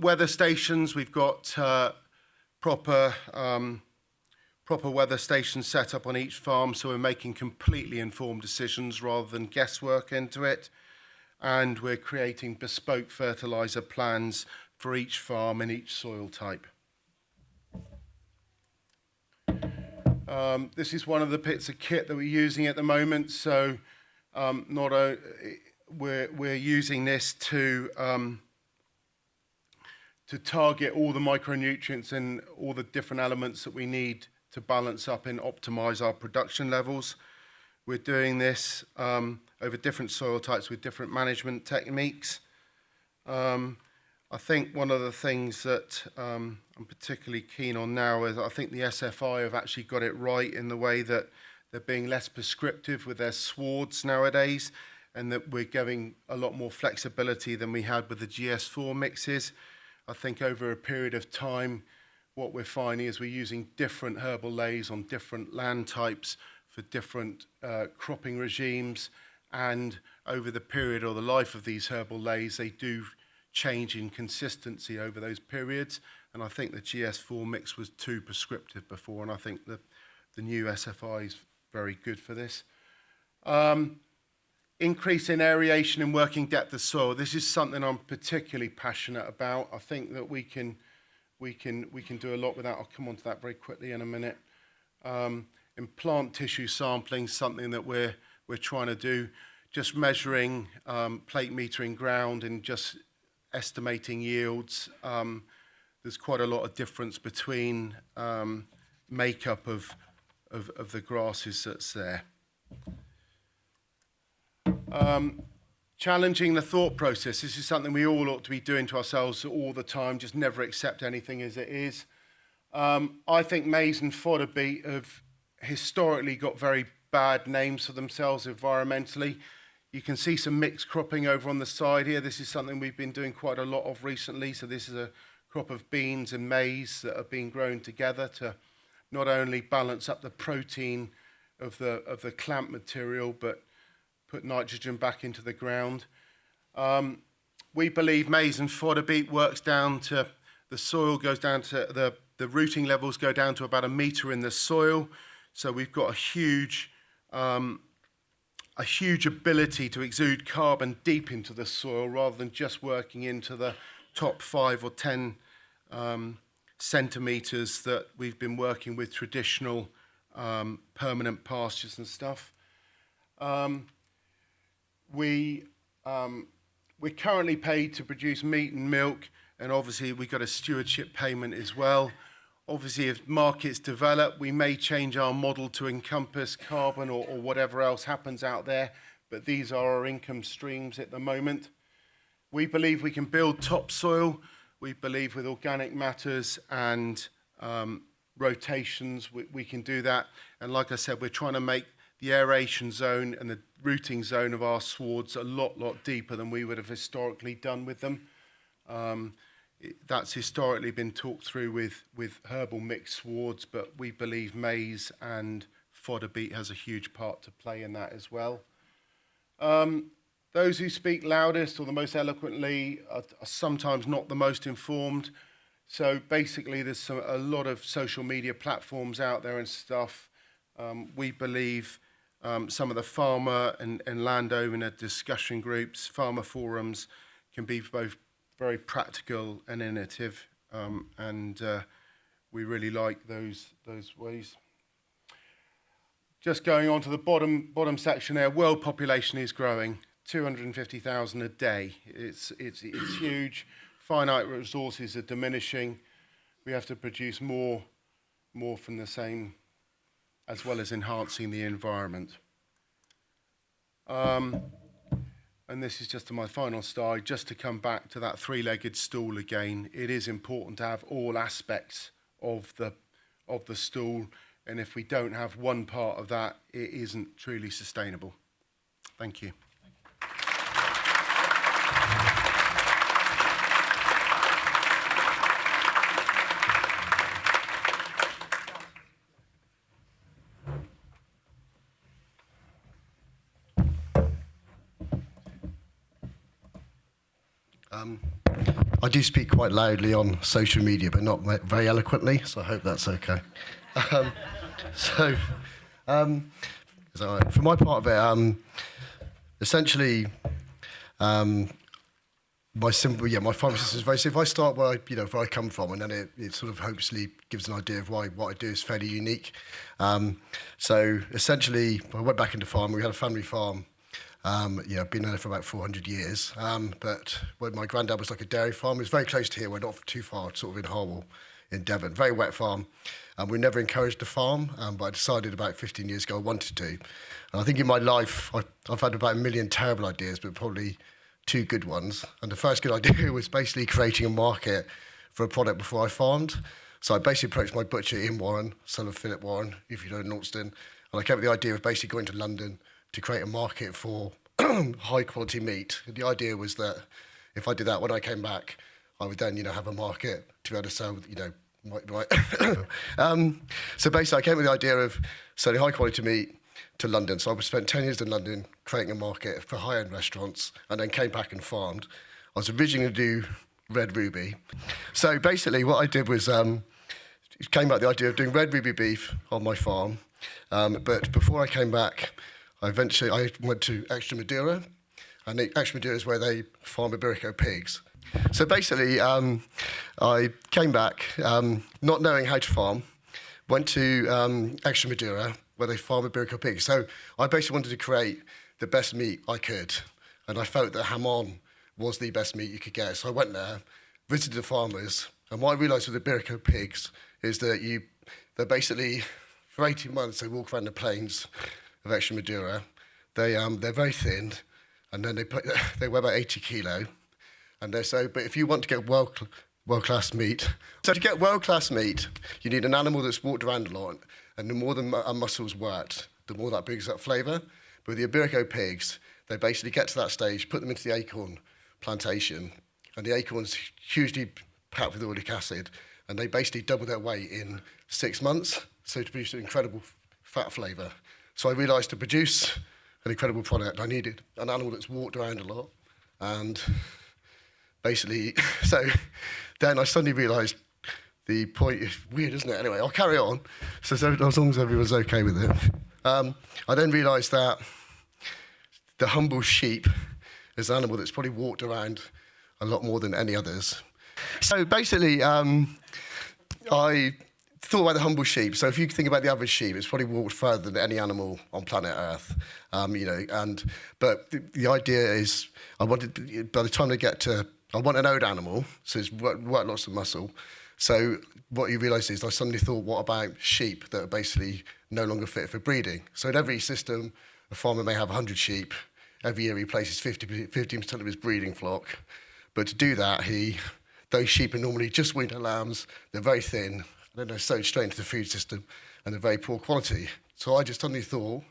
Weather stations, we've got proper weather stations set up on each farm, so we're making completely informed decisions rather than guesswork into it. And we're creating bespoke fertiliser plans for each farm and each soil type. This is one of the bits of kit that we're using at the moment. So we're using this to target all the micronutrients and all the different elements that we need to balance up and optimize our production levels. We're doing this over different soil types with different management techniques. I think one of the things that I'm particularly keen on now is I think the SFI have actually got it right in the way that they're being less prescriptive with their swards nowadays, and that we're giving a lot more flexibility than we had with the GS4 mixes. I think over a period of time, what we're finding is we're using different herbal lays on different land types for different cropping regimes, and over the period or the life of these herbal lays, they do change in consistency over those periods. And I think the GS4 mix was too prescriptive before, and I think the new SFI is very good for this. Increase in aeration and working depth of soil. This is something I'm particularly passionate about. I think that we can do a lot with that. I'll come on to that very quickly in a minute. In plant tissue sampling, something that we're trying to do, just measuring plate metering ground and just estimating yields. There's quite a lot of difference between makeup of the grasses that's there. Challenging the thought process. This is something we all ought to be doing to ourselves all the time, just never accept anything as it is. I think maize and fodder beet have historically got very bad names for themselves environmentally. You can see some mixed cropping over on the side here. This is something we've been doing quite a lot of recently. So this is a crop of beans and maize that are being grown together to not only balance up the protein of the clamp material, but put nitrogen back into the ground. We believe maize and fodder beet works down to the soil, goes down to the rooting levels go down to about 1 metre in the soil. So we've got a huge ability to exude carbon deep into the soil rather than just working into the top 5 or 10 centimetres that we've been working with traditional permanent pastures and stuff. We're currently paid to produce meat and milk, and obviously we've got a stewardship payment as well. Obviously, if markets develop, we may change our model to encompass carbon or whatever else happens out there, but these are our income streams at the moment. We believe we can build topsoil. We believe with organic matters and rotations, we can do that. And like I said, we're trying to make the aeration zone and the rooting zone of our swards a lot deeper than we would have historically done with them. That's historically been talked through with herbal mixed swards, but we believe maize and fodder beet has a huge part to play in that as well. Those who speak loudest or the most eloquently are sometimes not the most informed. So basically there's a lot of social media platforms out there and stuff. We believe some of the farmer and landowner discussion groups, farmer forums, can be both very practical and innovative, and we really like those ways. Just going on to the bottom section there, world population is growing, 250,000 a day. It's huge. Finite resources are diminishing. We have to produce more from the same, as well as enhancing the environment. And this is just my final slide, just to come back to that three-legged stool again. It is important to have all aspects of the stool, and if we don't have one part of that, it isn't truly sustainable. Thank you. I do speak quite loudly on social media, but not very eloquently, so I hope that's okay. For my part of it, essentially, my farm system is very simple. If I start where I come from, and then it sort of hopefully gives an idea of why what I do is fairly unique. So essentially, I went back into farming. We had a family farm. I've been there for about 400 years. But when my granddad was like a dairy farm, it was very close to here. We're not too far, sort of in Harwell, in Devon. Very wet farm. We never encouraged to farm, but I decided about 15 years ago I wanted to. And I think in my life, I've had about 1 million terrible ideas, but probably 2 good ones. And the first good idea was basically creating a market for a product before I farmed. So I basically approached my butcher in Warren, son of Philip Warren, if you know Northdon, and I came up with the idea of basically going to London to create a market for high quality meat. And the idea was that if I did that, when I came back, I would then, have a market to be able to sell, So basically, I came up with the idea of selling high quality meat to London. So I spent 10 years in London creating a market for high-end restaurants, and then came back and farmed. I was originally going to do red ruby. So basically, what I did was came up with the idea of doing red ruby beef on my farm. But before I came back, I went to Extremadura, and Extremadura is where they farm Iberico pigs. So basically, I came back, not knowing how to farm, went to Extremadura, where they farm Iberico pigs. So I basically wanted to create the best meat I could, and I felt that jamon was the best meat you could get. So I went there, visited the farmers, and what I realised with Iberico pigs is that they're basically, for 18 months, they walk around the plains of Extremadura. They're very thin, and then they weigh about 80 kilo. And but if you want to get world-class meat, so to get world-class meat, you need an animal that's walked around a lot, and the more the muscles worked, the more that brings up flavour. But with the Iberico pigs, they basically get to that stage, put them into the acorn plantation, and the acorn's hugely packed with oleic acid, and they basically double their weight in 6 months, so to produce an incredible fat flavour. So I realised to produce an incredible product, I needed an animal that's walked around a lot, and basically, so then I suddenly realised the point is weird, isn't it? Anyway, I'll carry on. So as long as everyone's okay with it. I then realised that the humble sheep is an animal that's probably walked around a lot more than any others. So basically, thought about the humble sheep. So if you think about the average sheep, it's probably walked further than any animal on planet Earth. But the idea is, I wanted, by the time they get to, I want an old animal, so it's work lots of muscle. So what you realise is I suddenly thought, what about sheep that are basically no longer fit for breeding? So in every system, a farmer may have 100 sheep. Every year he replaces 15% of his breeding flock. But to do that, those sheep are normally just winter lambs. They're very thin. Then they're sewed straight into the food system, and they're very poor quality. So I just suddenly thought,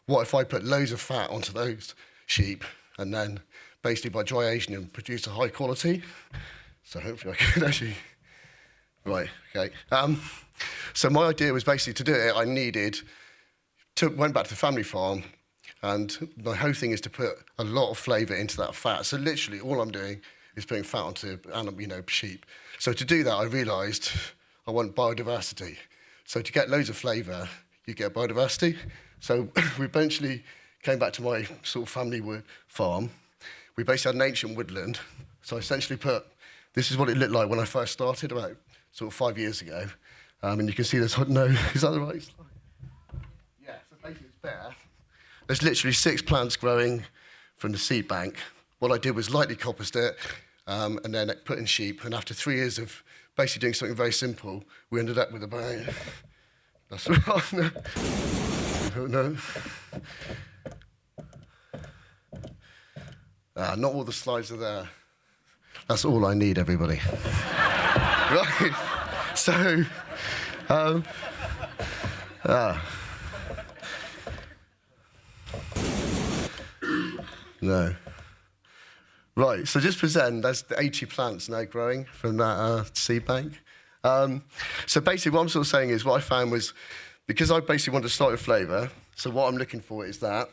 what if I put loads of fat onto those sheep, and then basically by dry aging them, produce a high quality? So hopefully I can actually... Right, okay. So my idea was basically to do it, went back to the family farm, and my whole thing is to put a lot of flavour into that fat. So literally all I'm doing is putting fat onto sheep. So to do that, I realised I want biodiversity. So to get loads of flavour, you get biodiversity. So we eventually came back to my sort of family farm. We basically had an ancient woodland. So I essentially this is what it looked like when I first started about sort of 5 years ago. And you can see there's no, is that the right slide? Yeah, so basically it's bare. There's literally 6 plants growing from the seed bank. What I did was lightly coppiced it and then put in sheep. And after 3 years of basically doing something very simple, we ended up with about... That's right. No. Not all the slides are there. That's all I need, everybody. Right. So, no. Right, so just present, there's the 80 plants now growing from that seed bank. So basically what I'm sort of saying is what I found was, because I basically wanted to start with flavour, so what I'm looking for is that.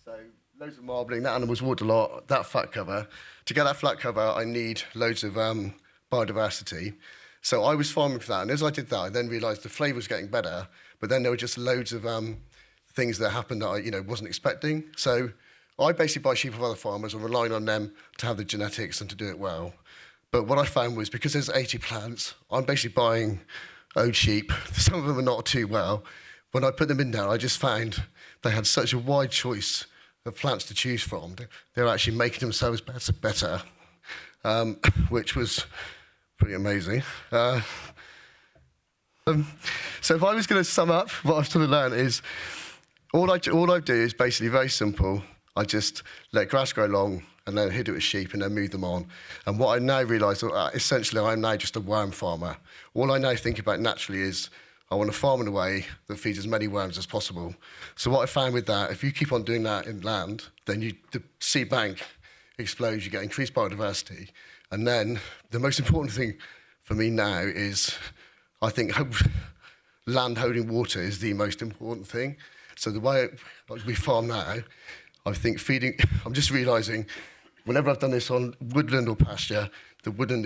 So loads of marbling, that animal's walked a lot, that fat cover. To get that flat cover, I need loads of biodiversity. So I was farming for that, and as I did that, I then realised the flavour was getting better, but then there were just loads of things that happened that I wasn't expecting. So I basically buy sheep of other farmers and relying on them to have the genetics and to do it well. But what I found was, because there's 80 plants, I'm basically buying old sheep. Some of them are not too well. When I put them in there, I just found they had such a wide choice of plants to choose from. They're actually making themselves better, which was pretty amazing. So if I was going to sum up what I've sort of learned is, all I do is basically very simple. I just let grass grow long and then hid it with sheep and then move them on. And what I now realise, essentially, I'm now just a worm farmer. All I now think about naturally is I want to farm in a way that feeds as many worms as possible. So what I found with that, if you keep on doing that in land, then the seed bank explodes, you get increased biodiversity. And then the most important thing for me now is, I think land holding water is the most important thing. So the way we farm now, I think I'm just realising, whenever I've done this on woodland or pasture, the woodland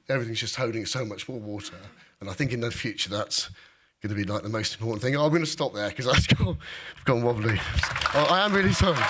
everything's just holding so much more water. And I think in the future, that's going to be like the most important thing. I'm going to stop there because I've gone wobbly. I am really sorry.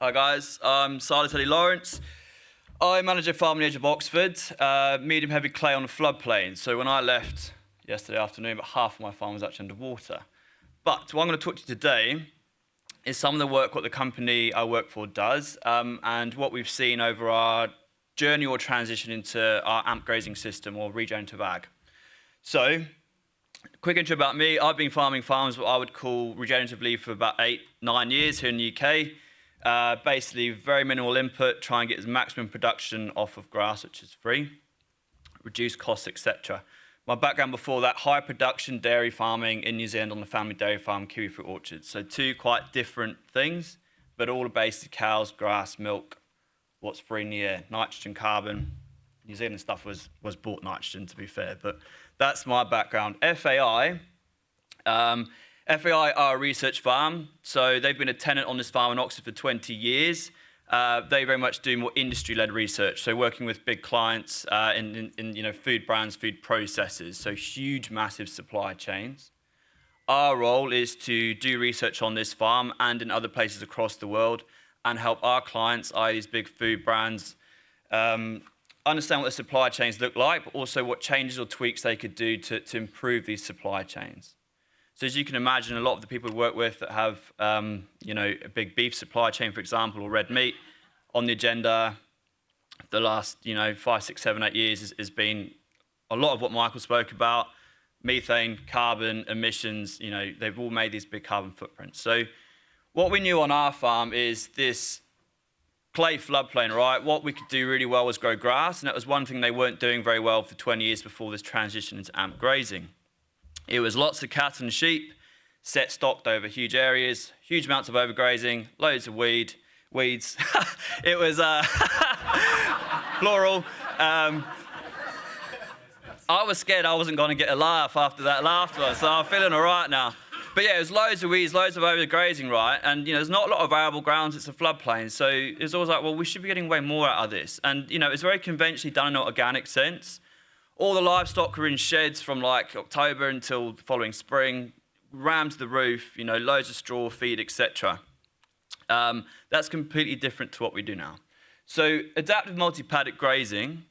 Hi guys, I'm Silas Teddy Lawrence. I manage a farm on the edge of Oxford, medium heavy clay on a floodplain. So when I left yesterday afternoon, about half of my farm was actually underwater. But what I'm going to talk to you today is some of the work what the company I work for does, and what we've seen over our journey or transition into our AMP grazing system or regenerative ag. So, quick intro about me. I've been farming farms what I would call regeneratively for about 8-9 years here in the UK. Basically, very minimal input, try and get as maximum production off of grass, which is free, reduce costs, etc. My background before that, high production dairy farming in New Zealand on the family dairy farm, kiwi fruit orchards. So 2 quite different things, but all based cows, grass, milk, what's free in the air, nitrogen, carbon. New Zealand stuff was bought nitrogen, to be fair, but that's my background. FAI are a research farm, so they've been a tenant on this farm in Oxford for 20 years. they very much do more industry-led research, so working with big clients in food brands, food processors, so huge, massive supply chains. Our role is to do research on this farm and in other places across the world and help our clients, i.e. these big food brands, understand what the supply chains look like, but also what changes or tweaks they could do to improve these supply chains. So as you can imagine, a lot of the people we work with that have, a big beef supply chain, for example, or red meat, on the agenda the last, 5, 6, 7, 8 years has been a lot of what Michael spoke about. Methane, carbon, emissions, they've all made these big carbon footprints. So what we knew on our farm is this clay floodplain, right? What we could do really well was grow grass, and that was one thing they weren't doing very well for 20 years before this transition into AMP grazing. It was lots of cattle and sheep, set stocked over huge areas, huge amounts of overgrazing, loads of weeds. It was plural. I was scared I wasn't going to get a laugh after that laughter, so I'm feeling all right now. But yeah, it was loads of weeds, loads of overgrazing, right? And, there's not a lot of arable grounds, it's a floodplain. So it's always like, well, we should be getting way more out of this. And, it's very conventionally done in an organic sense. All the livestock were in sheds from like October until the following spring, rammed to the roof, loads of straw, feed, etc. That's completely different to what we do now. So adaptive multi-paddock grazing,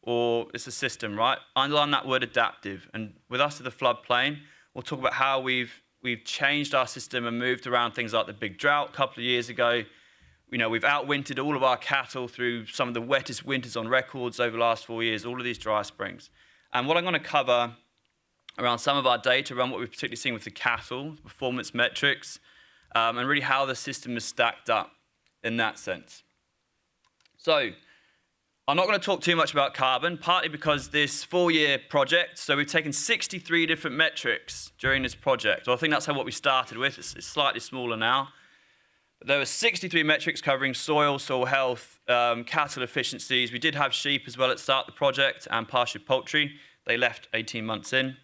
or it's a system, right? Underline that word adaptive. And with us at the floodplain, we'll talk about how we've changed our system and moved around things like the big drought a couple of years ago. We've outwintered all of our cattle through some of the wettest winters on records over the last 4 years, all of these dry springs. And what I'm going to cover around some of our data, around what we've particularly seen with the cattle, performance metrics, and really how the system is stacked up in that sense. So I'm not going to talk too much about carbon, partly because this 4-year project, so we've taken 63 different metrics during this project. Well, I think that's what we started with. It's slightly smaller now. But there were 63 metrics covering soil health, cattle efficiencies. We did have sheep as well at the start of the project and pasture poultry. They left 18 months in,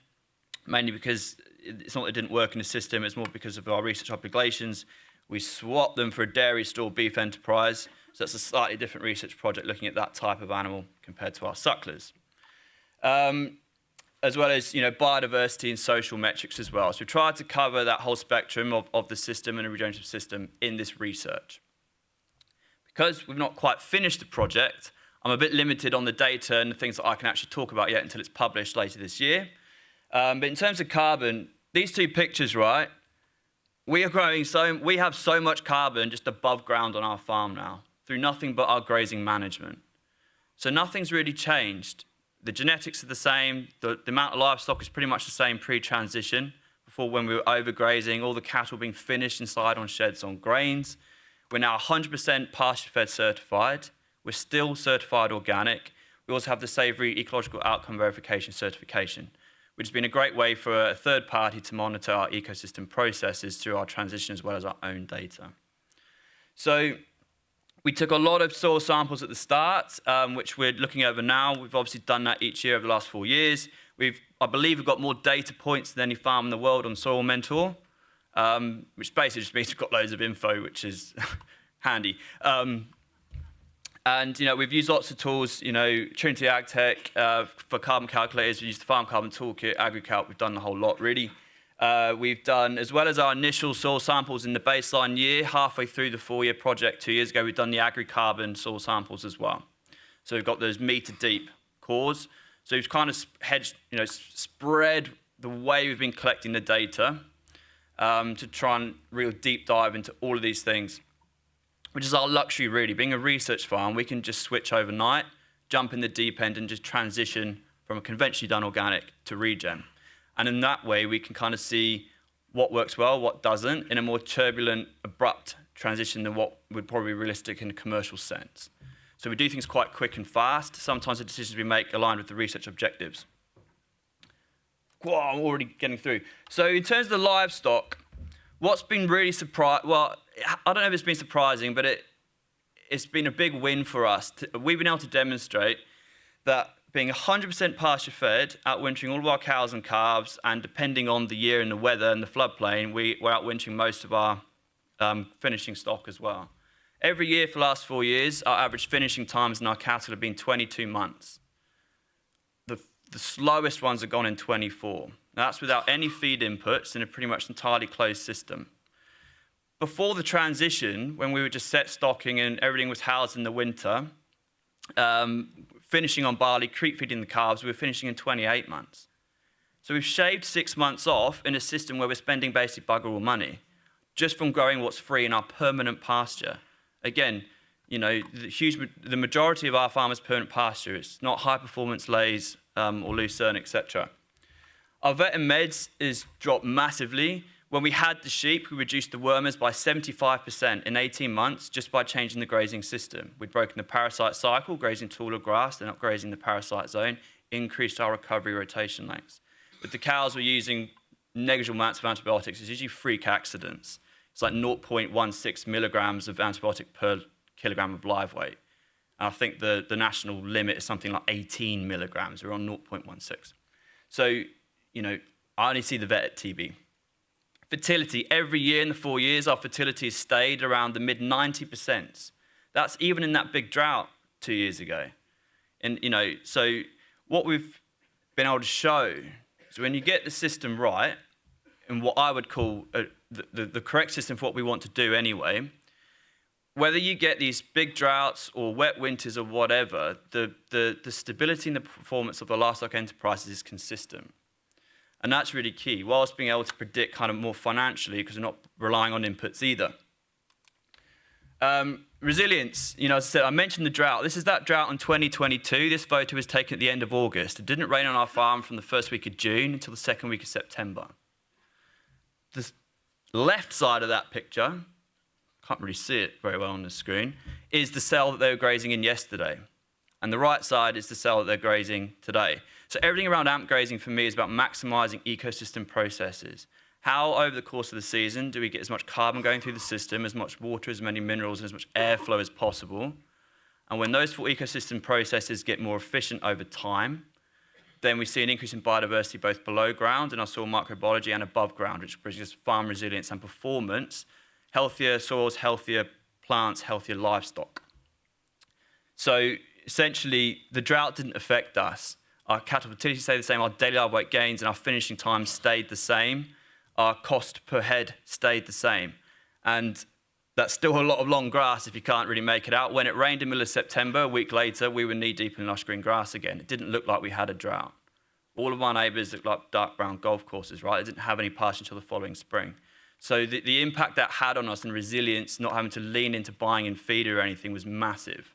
mainly because it's not that it didn't work in the system, it's more because of our research obligations. We swapped them for a dairy store beef enterprise. So that's a slightly different research project looking at that type of animal compared to our sucklers. As well as biodiversity and social metrics as well. So we tried to cover that whole spectrum of the system and the regenerative system in this research. Because we've not quite finished the project, I'm a bit limited on the data and the things that I can actually talk about yet until it's published later this year. But in terms of carbon, these two pictures, right? We have so much carbon just above ground on our farm now, through nothing but our grazing management. So nothing's really changed. The genetics are the same, the amount of livestock is pretty much the same pre-transition, before when we were overgrazing, all the cattle being finished inside on sheds on grains. We're now 100% pasture-fed certified. We're still certified organic. We also have the Savoury Ecological Outcome Verification certification, which has been a great way for a third party to monitor our ecosystem processes through our transition as well as our own data. So we took a lot of soil samples at the start, which we're looking over now. We've obviously done that each year over the last 4 years. I believe we've got more data points than any farm in the world on Soil Mentor, which basically just means we've got loads of info, which is handy. And we've used lots of tools, Trinity AgTech for carbon calculators. We used the Farm Carbon Toolkit, AgriCalc. We've done the whole lot, really. We've done, as well as our initial soil samples in the baseline year, halfway through the 4-year project 2 years ago, we've done the AgriCarbon soil samples as well. So we've got those meter-deep cores. So we've kind of hedged, spread the way we've been collecting the data to try and real deep dive into all of these things, which is our luxury, really. Being a research farm, we can just switch overnight, jump in the deep end, and just transition from a conventionally done organic to regen. And in that way, we can kind of see what works well, what doesn't, in a more turbulent, abrupt transition than what would probably be realistic in a commercial sense. So we do things quite quick and fast. Sometimes the decisions we make align with the research objectives. Whoa, I'm already getting through. So in terms of the livestock, what's been really surprising, well, I don't know if it's been surprising, but it's been a big win for us. We've been able to demonstrate that being 100% pasture-fed, outwintering all of our cows and calves, and depending on the year and the weather and the floodplain, we're outwintering most of our finishing stock as well. Every year for the last 4 years, our average finishing times in our cattle have been 22 months. The slowest ones have gone in 24. Now, that's without any feed inputs in a pretty much entirely closed system. Before the transition, when we were just set stocking and everything was housed in the winter, finishing on barley, creep feeding the calves, we were finishing in 28 months. So we've shaved 6 months off in a system where we're spending basically bugger all money just from growing what's free in our permanent pasture. Again, you know, the majority of our farmers' permanent pasture. It's not high-performance lays or lucerne, etc. Our vet and meds is dropped massively. When we had the sheep, we reduced the wormers by 75% in 18 months just by changing the grazing system. We'd broken the parasite cycle, grazing taller grass, then not grazing the parasite zone, increased our recovery rotation lengths. With the cows, we're using negligible amounts of antibiotics. It's usually freak accidents. It's like 0.16 milligrams of antibiotic per kilogram of live weight. And I think the national limit is something like 18 milligrams. We're on 0.16. So, you know, I only see the vet at TB. Fertility, every year in the 4 years, our fertility has stayed around the mid-90%. That's even in that big drought 2 years ago. And, you know, so what we've been able to show is when you get the system right, and what I would call the correct system for what we want to do anyway, whether you get these big droughts or wet winters or whatever, the stability and the performance of the livestock enterprises is consistent. And that's really key, whilst being able to predict kind of more financially, because we're not relying on inputs either. Resilience, you know, as I said, I mentioned the drought. This is that drought in 2022. This photo was taken at the end of August. It didn't rain on our farm from the first week of June until the second week of September. The left side of that picture, can't really see it very well on the screen, is the cell that they were grazing in yesterday. And the right side is the cell that they're grazing today. So everything around AMP grazing for me is about maximizing ecosystem processes. How over the course of the season do we get as much carbon going through the system, as much water, as many minerals, and as much airflow as possible? And when those four ecosystem processes get more efficient over time, then we see an increase in biodiversity both below ground in our soil microbiology and above ground, which brings us farm resilience and performance, healthier soils, healthier plants, healthier livestock. So essentially, the drought didn't affect us. Our cattle fertility stayed the same, our daily live weight gains and our finishing time stayed the same. Our cost per head stayed the same. And that's still a lot of long grass if you can't really make it out. When it rained in the middle of September, a week later, we were knee-deep in lush green grass again. It didn't look like we had a drought. All of our neighbours looked like dark brown golf courses, right? They didn't have any pasture until the following spring. So the impact that had on us and resilience, not having to lean into buying in feed or anything, was massive.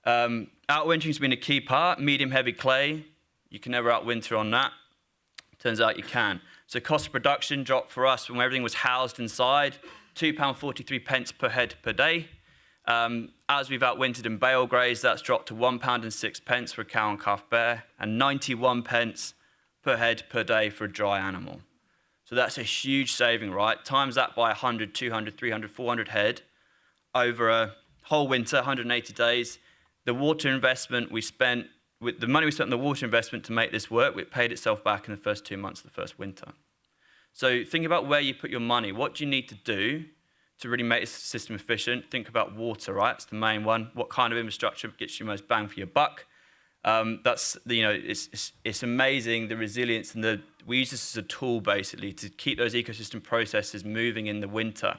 Outwintering's been a key part. Medium heavy clay, you can never outwinter on that. Turns out you can. So cost of production dropped for us when everything was housed inside, £2.43 per head per day. As we've outwintered in bale graze, that's dropped to £1.06 for a cow and calf bear, and 91 pence per head per day for a dry animal. So that's a huge saving, right? Times that by 100, 200, 300, 400 head over a whole winter, 180 days. The water investment we spent, with the money we spent on the water investment to make this work, it paid itself back in the first 2 months of the first winter. So think about where you put your money. What do you need to do to really make this system efficient? Think about water, right? It's the main one. What kind of infrastructure gets you most bang for your buck? That's, you know, it's amazing, the resilience, and we use this as a tool basically to keep those ecosystem processes moving in the winter.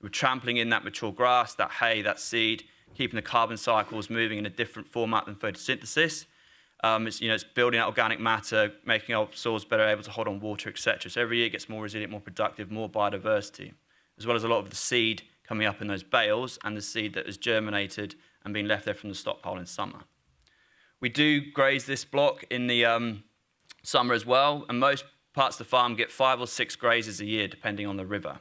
We're trampling in that mature grass, that hay, that seed, keeping the carbon cycles moving in a different format than photosynthesis. It's building out organic matter, making our soils better able to hold on water, etc. So every year it gets more resilient, more productive, more biodiversity, as well as a lot of the seed coming up in those bales and the seed that has germinated and been left there from the stockpile in summer. We do graze this block in the summer as well, and most parts of the farm get 5 or 6 grazes a year, depending on the river.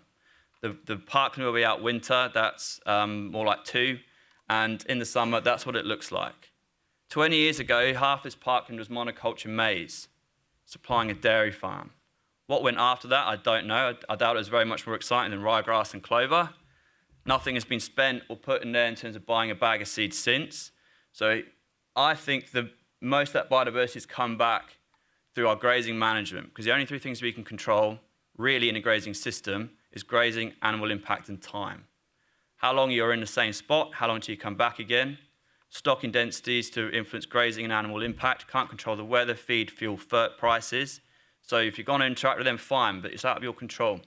The parkland where we outwinter, that's more like 2, and in the summer, that's what it looks like. 20 years ago, half this parkland was monoculture maize, supplying a dairy farm. What went after that, I don't know. I doubt it was very much more exciting than ryegrass and clover. Nothing has been spent or put in there in terms of buying a bag of seeds since. So I think most of that biodiversity has come back through our grazing management, because the only 3 things we can control really in a grazing system is grazing, animal impact, and time. how long you're in the same spot, how long till you come back again. Stocking densities to influence grazing and animal impact. Can't control the weather, feed, fuel, fert prices. So if you're going to interact with them, fine, but it's out of your control.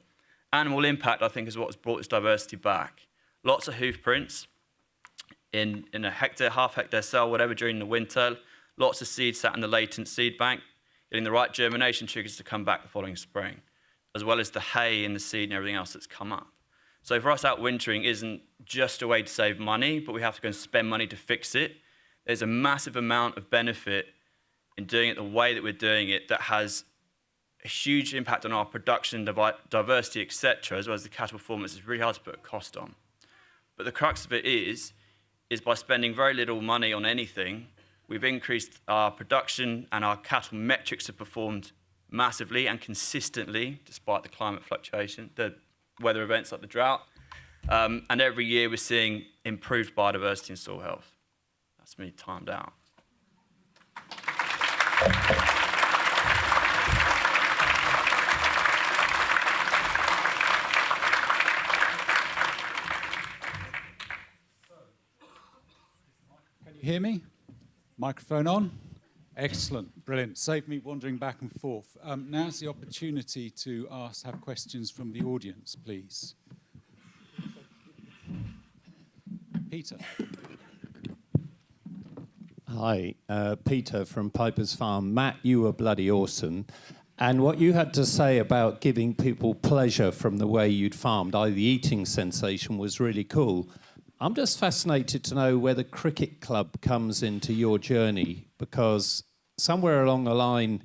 Animal impact, I think, is what has brought this diversity back. Lots of hoof prints in a hectare, half hectare cell, whatever, during the winter. Lots of seed sat in the latent seed bank, getting the right germination triggers to come back the following spring, as well as the hay and the seed and everything else that's come up. So for us, outwintering isn't just a way to save money, but we have to go and spend money to fix it. There's a massive amount of benefit in doing it the way that we're doing it that has a huge impact on our production, diversity, etc., as well as the cattle performance. It's really hard to put a cost on. But the crux of it is by spending very little money on anything, we've increased our production, and our cattle metrics have performed massively and consistently, despite the climate fluctuation, the weather events like the drought. And every year we're seeing improved biodiversity and soil health. That's me timed out. Can you hear me? Microphone on? Excellent, brilliant. Saved me wandering back and forth. Now's the opportunity to have questions from the audience, please. Peter. Hi, Peter from Piper's Farm. Matt, you were bloody awesome. And what you had to say about giving people pleasure from the way you'd farmed, the eating sensation, was really cool. I'm just fascinated to know where the cricket club comes into your journey, because somewhere along the line,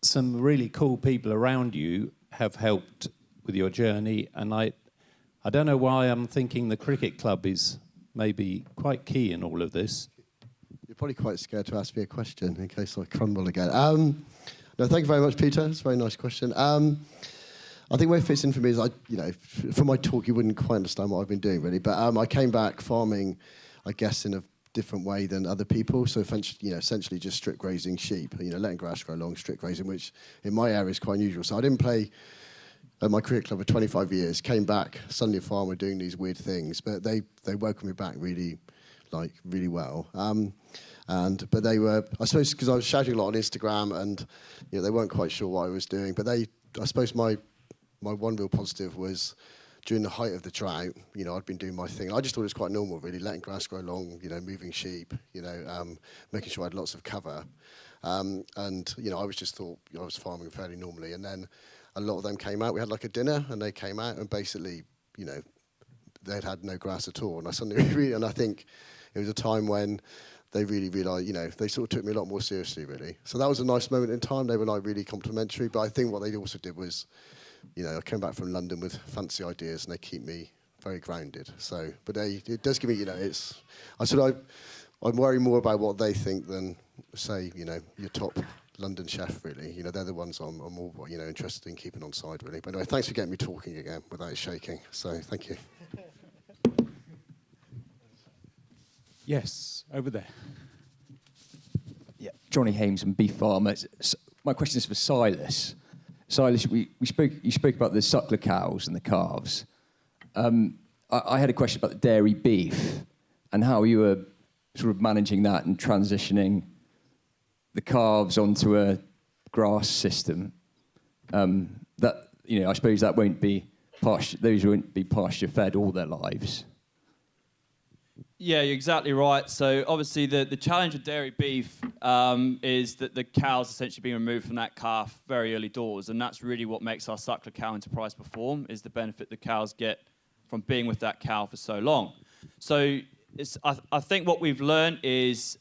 some really cool people around you have helped with your journey. And I don't know why I'm thinking the cricket club is maybe quite key in all of this. You're probably quite scared to ask me a question in case I crumble again. No, thank you very much, Peter. It's a very nice question. I think where it fits in for me is, from my talk, you wouldn't quite understand what I've been doing, really. But I came back farming, I guess, in a different way than other people. So, essentially just strict grazing sheep, letting grass grow long, strict grazing, which in my area is quite unusual. So I didn't play at my cricket club for 25 years, came back, suddenly a farmer doing these weird things. But they welcomed me back really well. But they were, I suppose, because I was shouting a lot on Instagram, and they weren't quite sure what I was doing. But I suppose my one real positive was during the height of the drought, I'd been doing my thing. I just thought it was quite normal, really, letting grass grow long, moving sheep, making sure I had lots of cover. And I was just thought I was farming fairly normally. And then a lot of them came out. We had like a dinner, and they came out, and basically, they'd had no grass at all. And I suddenly and I think it was a time when they really realised, they sort of took me a lot more seriously, really. So that was a nice moment in time. They were really complimentary. But I think what they also did was, I came back from London with fancy ideas, and they keep me very grounded. So, but it does give me, I worry more about what they think than, say, your top London chef, really. They're the ones I'm more, interested in keeping on side, really. But anyway, thanks for getting me talking again without it shaking. So, thank you. Yes, over there. Yeah, Johnny Hames from Beef Farmer. My question is for Silas. Silas, you spoke about the suckler cows and the calves. I had a question about the dairy beef and how you were sort of managing that and transitioning the calves onto a grass system. That I suppose that won't be those won't be pasture fed all their lives. Yeah, you're exactly right. So obviously the challenge with dairy beef is that the cow's essentially being removed from that calf very early doors, and that's really what makes our suckler cow enterprise perform, is the benefit the cows get from being with that cow for so long. So I think what we've learned is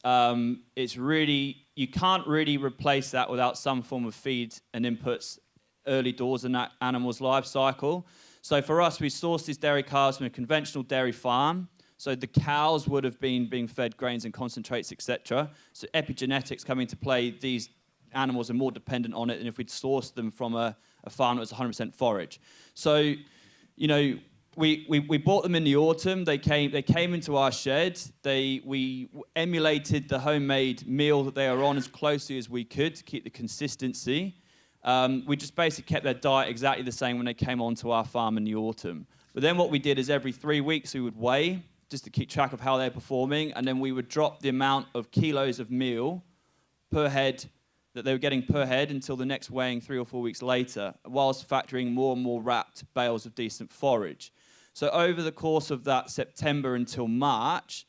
it's really, you can't really replace that without some form of feed and inputs early doors in that animal's life cycle. So for us, we sourced these dairy calves from a conventional dairy farm. So the cows would have been being fed grains and concentrates, etc. So epigenetics come into play. These animals are more dependent on it than if we'd sourced them from a farm that was 100% forage. So, we bought them in the autumn. They came into our shed. We emulated the homemade meal that they were on as closely as we could to keep the consistency. We just basically kept their diet exactly the same when they came onto our farm in the autumn. But then what we did is every 3 weeks we would weigh just to keep track of how they're performing, and then we would drop the amount of kilos of meal per head that they were getting per head until the next weighing 3 or 4 weeks later, whilst factoring more and more wrapped bales of decent forage. So over the course of that September until March,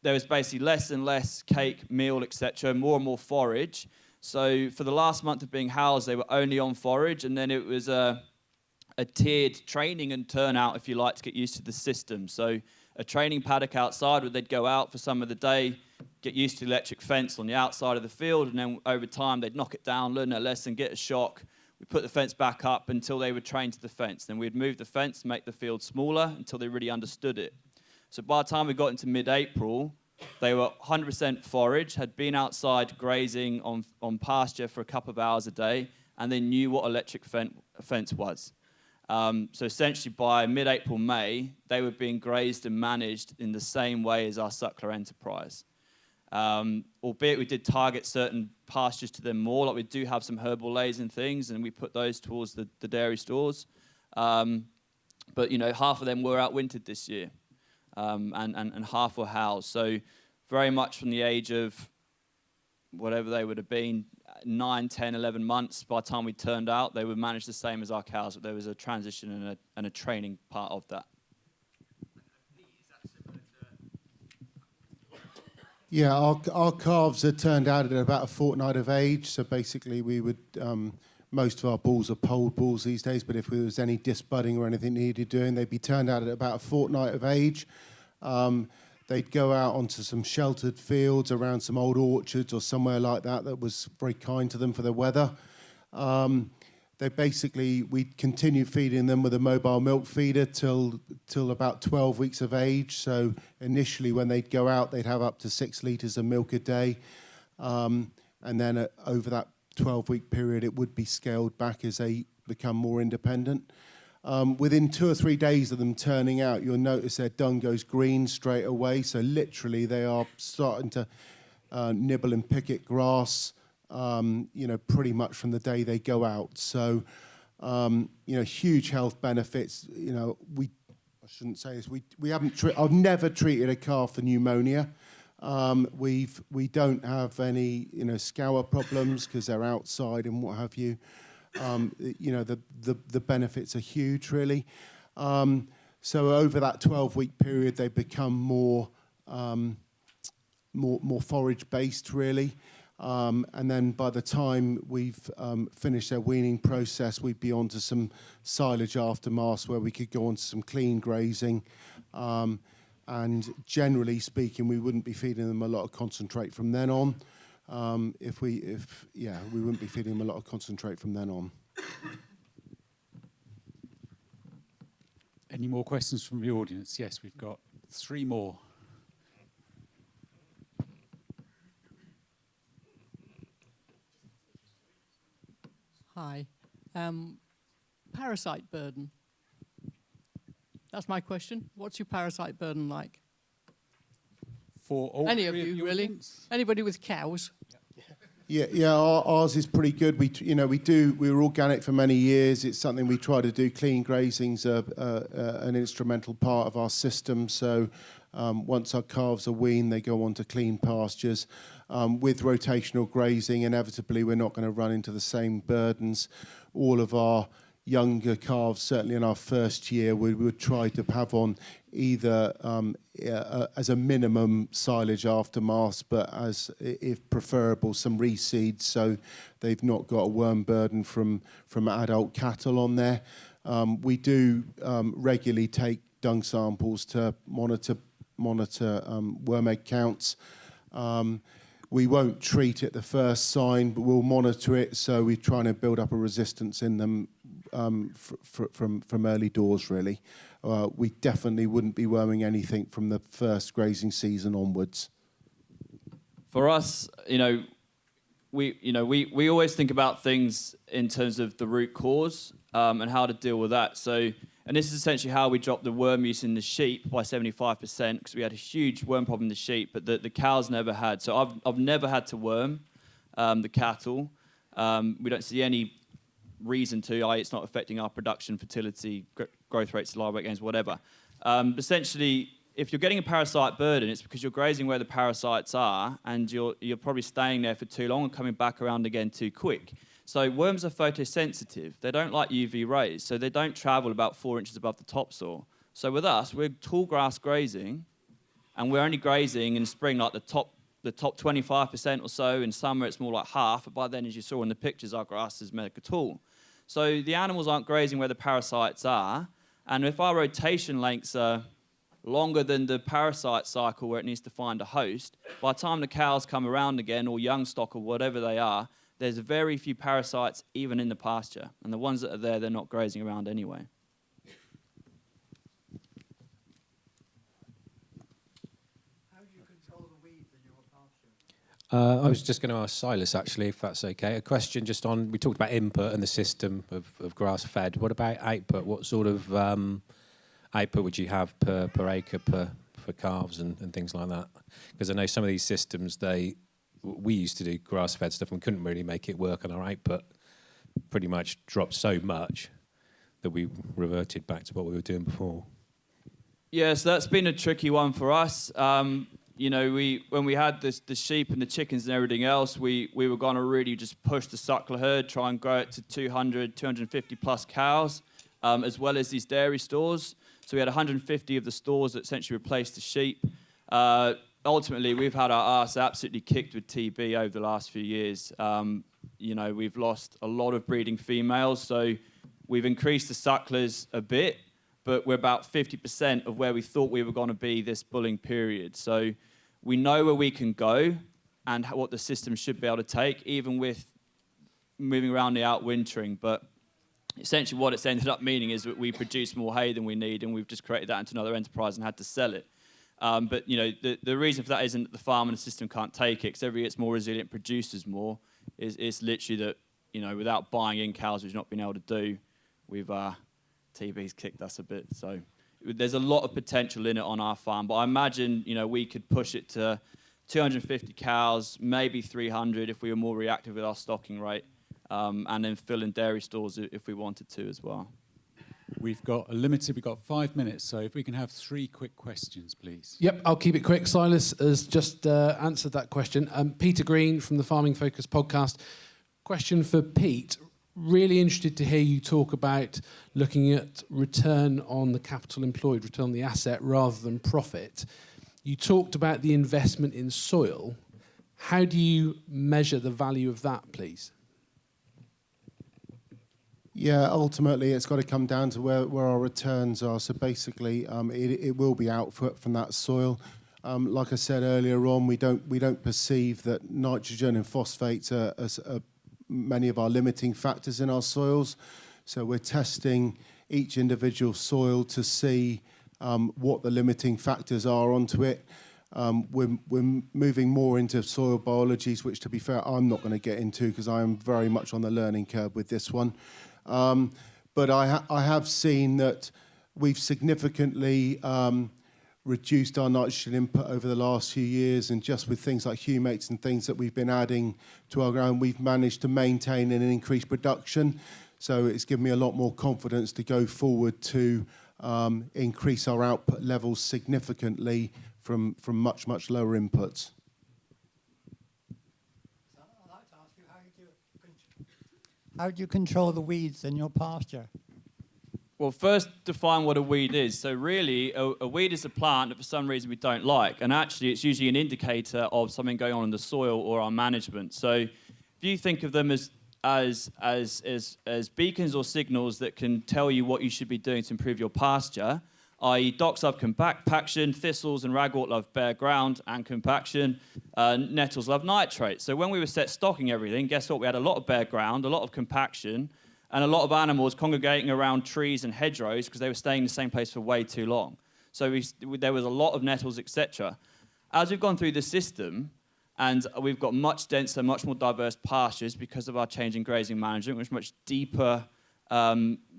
there was basically less and less cake, meal, etc., more and more forage. So for the last month of being housed, they were only on forage, and then it was a tiered training and turnout, if you like, to get used to the system. So a training paddock outside where they'd go out for some of the day, get used to the electric fence on the outside of the field, and then over time they'd knock it down, learn their lesson, get a shock. We'd put the fence back up until they were trained to the fence. Then we'd move the fence, make the field smaller until they really understood it. So by the time we got into mid-April, they were 100% forage, had been outside grazing on pasture for a couple of hours a day, and they knew what electric fence was. So essentially by mid-April, May, they were being grazed and managed in the same way as our suckler enterprise. Albeit we did target certain pastures to them more, like we do have some herbal lays and things, and we put those towards the dairy stores. But, you know, half of them were outwintered this year, and half were housed. So very much from the age of whatever they would have been, 9, 10, 11 months, by the time we turned out, they were managed the same as our cows, but there was a transition and a training part of that. Yeah, our calves are turned out at about a fortnight of age. So basically, we would most of our bulls are polled bulls these days. But if there was any disbudding or anything needed doing, they'd be turned out at about a fortnight of age. They'd go out onto some sheltered fields around some old orchards or somewhere like that was very kind to them for the weather. We'd continue feeding them with a mobile milk feeder till about 12 weeks of age. So initially when they'd go out, they'd have up to 6 litres of milk a day. And then over that 12-week period, it would be scaled back as they become more independent. Within 2 or 3 days of them turning out, you'll notice their dung goes green straight away. So literally they are starting to nibble and pick at grass, pretty much from the day they go out. So, huge health benefits. I shouldn't say this. I've never treated a calf for pneumonia. We don't have any, scour problems because they're outside and what have you. The benefits are huge, really. So over that 12-week period, they become more forage-based, really. And then by the time we've finished their weaning process, we'd be onto some silage aftermath where we could go on to some clean grazing. And generally speaking, we wouldn't be feeding them a lot of concentrate from then on. We wouldn't be feeding them a lot of concentrate from then on. Any more questions from the audience? Yes, we've got 3 more. Hi. Parasite burden. That's my question. What's your parasite burden like? For all any of you, really? Anybody with cows? Yeah. Ours is pretty good. We were organic for many years. It's something we try to do. Clean grazing's an instrumental part of our system. So once our calves are weaned, they go on to clean pastures. With rotational grazing, inevitably we're not going to run into the same burdens. All of our younger calves, certainly in our first year, we would try to have on either as a minimum silage aftermath, but as, if preferable, some reseeds, so they've not got a worm burden from adult cattle on there. We do regularly take dung samples to monitor worm egg counts. We won't treat at the first sign, but we'll monitor it, so we're trying to build up a resistance in them from early doors, really. We definitely wouldn't be worming anything from the first grazing season onwards. For us, we always think about things in terms of the root cause and how to deal with that. So, and this is essentially how we dropped the worm use in the sheep by 75%, because we had a huge worm problem in the sheep, but the cows never had. So I've never had to worm the cattle. We don't see any reason to, it's not affecting our production, fertility, growth rates, live weight gains, whatever. Essentially, if you're getting a parasite burden, it's because you're grazing where the parasites are, and you're probably staying there for too long and coming back around again too quick. So worms are photosensitive. They don't like UV rays, so they don't travel about 4 inches above the topsoil. So with us, we're tall grass grazing, and we're only grazing in spring like the top 25% or so. In summer, it's more like half. But by then, as you saw in the pictures, our grass is mega tall. So the animals aren't grazing where the parasites are. And if our rotation lengths are longer than the parasite cycle where it needs to find a host, by the time the cows come around again, or young stock or whatever they are, there's very few parasites even in the pasture. And the ones that are there, they're not grazing around anyway. I was just going to ask Silas, actually, if that's okay. A question just on, we talked about input and the system of grass-fed. What about output? What sort of output would you have per acre for calves and things like that? Because I know some of these systems, we used to do grass-fed stuff and couldn't really make it work, and our output pretty much dropped so much that we reverted back to what we were doing before. Yeah, so that's been a tricky one for us. You know, when we had the sheep and the chickens and everything else, we were going to really just push the suckler herd, try and grow it to 200, 250 plus cows, as well as these dairy stores. So we had 150 of the stores that essentially replaced the sheep. Ultimately, we've had our arse absolutely kicked with TB over the last few years. You know, we've lost a lot of breeding females, so we've increased the sucklers a bit, but we're about 50% of where we thought we were going to be this bulling period. So we know where we can go and what the system should be able to take, even with moving around the outwintering. But essentially what it's ended up meaning is that we produce more hay than we need, and we've just created that into another enterprise and had to sell it. But you know, the reason for that isn't that the farm and the system can't take it, because every year it's more resilient, produces more. It's literally that, you know, without buying in cows, which we've not been able to do, we've TB's kicked us a bit. So there's a lot of potential in it on our farm. But I imagine, you know, we could push it to 250 cows, maybe 300 if we were more reactive with our stocking rate, and then fill in dairy stores if we wanted to as well. We've got 5 minutes, so if we can have 3 quick questions, please. Yep, I'll keep it quick. Silas has just answered that question. Peter Green from the Farming Focus podcast. Question for Pete. Really interested to hear you talk about looking at return on the capital employed, return on the asset rather than profit. You talked about the investment in soil. How do you measure the value of that, please? Yeah, ultimately it's got to come down to where our returns are. So basically, it will be output from that soil. Like I said earlier on, we don't perceive that nitrogen and phosphates are many of our limiting factors in our soils. So we're testing each individual soil to see what the limiting factors are onto it. We're moving more into soil biologies, which, to be fair, I'm not going to get into because I am very much on the learning curve with this one. But I have seen that we've significantly reduced our nitrogen input over the last few years, and just with things like humates and things that we've been adding to our ground, we've managed to maintain and increase production. So it's given me a lot more confidence to go forward to increase our output levels significantly from much, much lower inputs. I'd like to ask you, how do you control the weeds in your pasture? Well, first define what a weed is. So really, a weed is a plant that for some reason we don't like, and actually it's usually an indicator of something going on in the soil or our management. So if you think of them as beacons or signals that can tell you what you should be doing to improve your pasture, i.e. docks love compaction, thistles and ragwort love bare ground and compaction, nettles love nitrate. So when we were set stocking everything, guess what? We had a lot of bare ground, a lot of compaction, and a lot of animals congregating around trees and hedgerows because they were staying in the same place for way too long. So there was a lot of nettles, etc. As we've gone through the system, and we've got much denser, much more diverse pastures because of our changing grazing management, which much deeper,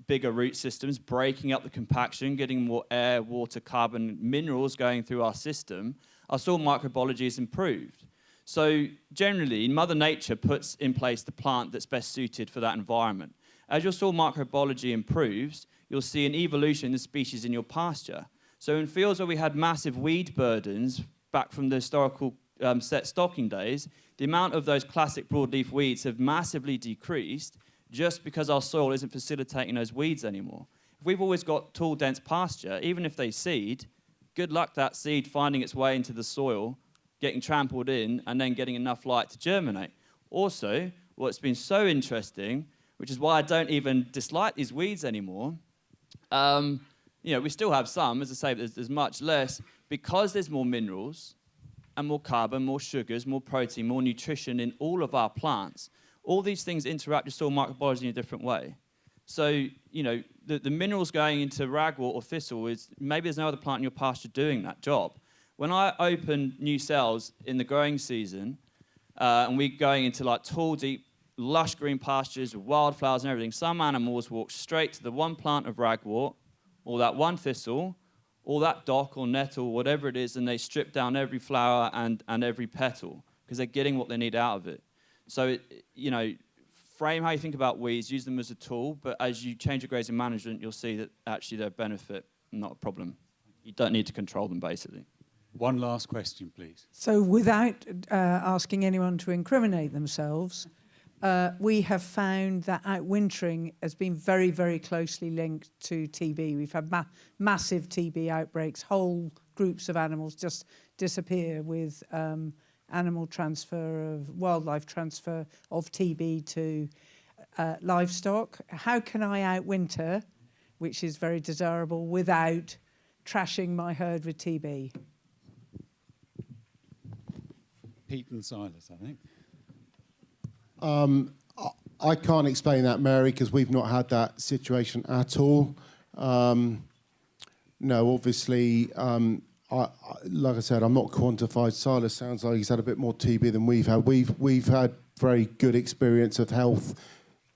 bigger root systems, breaking up the compaction, getting more air, water, carbon, minerals going through our system, our soil microbiology has improved. So generally, Mother Nature puts in place the plant that's best suited for that environment. As your soil microbiology improves, you'll see an evolution in the species in your pasture. So in fields where we had massive weed burdens back from the historical set stocking days, the amount of those classic broadleaf weeds have massively decreased just because our soil isn't facilitating those weeds anymore. If we've always got tall, dense pasture, even if they seed, good luck that seed finding its way into the soil, getting trampled in, and then getting enough light to germinate. Also, what's been so interesting, which is why I don't even dislike these weeds anymore, we still have some, as I say, there's much less, because there's more minerals and more carbon, more sugars, more protein, more nutrition in all of our plants. All these things interact with soil microbiology in a different way. So, the minerals going into ragwort or thistle is, maybe there's no other plant in your pasture doing that job. When I open new cells in the growing season, and we're going into like tall, deep, lush green pastures with wildflowers and everything, some animals walk straight to the one plant of ragwort, or that one thistle, or that dock or nettle, whatever it is, and they strip down every flower and every petal because they're getting what they need out of it. So, frame how you think about weeds, use them as a tool, but as you change your grazing management, you'll see that actually they're a benefit, not a problem. You don't need to control them, basically. One last question, please. So without asking anyone to incriminate themselves, we have found that outwintering has been very, very closely linked to TB. We've had massive TB outbreaks. Whole groups of animals just disappear with wildlife transfer of TB to livestock. How can I outwinter, which is very desirable, without trashing my herd with TB? Pete and Silas, I think. I can't explain that, Mary, because we've not had that situation at all. No, obviously, like I said, I'm not quantified. Silas sounds like he's had a bit more TB than we've had. We've had very good experience of health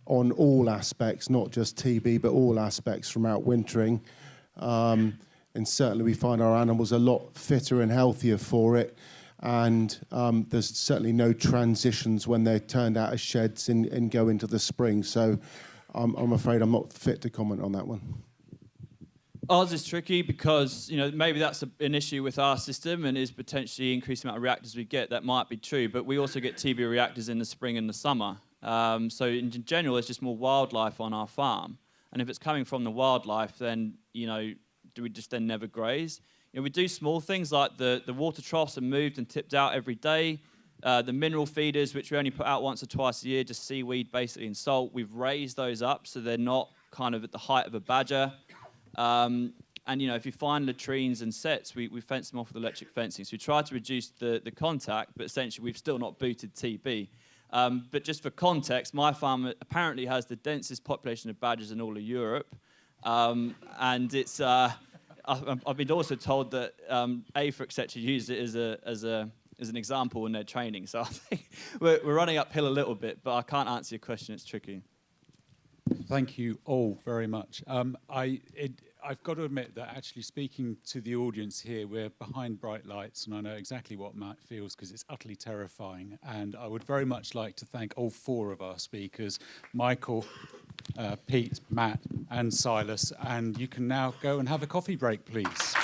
on all aspects, not just TB, but all aspects from outwintering. And certainly we find our animals a lot fitter and healthier for it. And there's certainly no transitions when they're turned out of sheds and go into the spring. So I'm afraid I'm not fit to comment on that one. Ours is tricky because, maybe that's an issue with our system and is potentially increasing the amount of reactors we get. That might be true, but we also get TB reactors in the spring and the summer. So in general, there's just more wildlife on our farm. And if it's coming from the wildlife, then, do we just then never graze? We do small things like the water troughs are moved and tipped out every day. The mineral feeders, which we only put out once or twice a year, just seaweed basically and salt, we've raised those up so they're not kind of at the height of a badger. And, if you find latrines and sets, we fence them off with electric fencing. So we try to reduce the contact, but essentially we've still not booted TB. But just for context, my farm apparently has the densest population of badgers in all of Europe. And it's... I've been also told that AFR, etc., used it as an example in their training. So I think we're running uphill a little bit, but I can't answer your question. It's tricky. Thank you all very much. I've got to admit that actually speaking to the audience here, we're behind bright lights, and I know exactly what Matt feels because it's utterly terrifying. And I would very much like to thank all four of our speakers, Michael, Pete, Matt, and Silas. And you can now go and have a coffee break, please.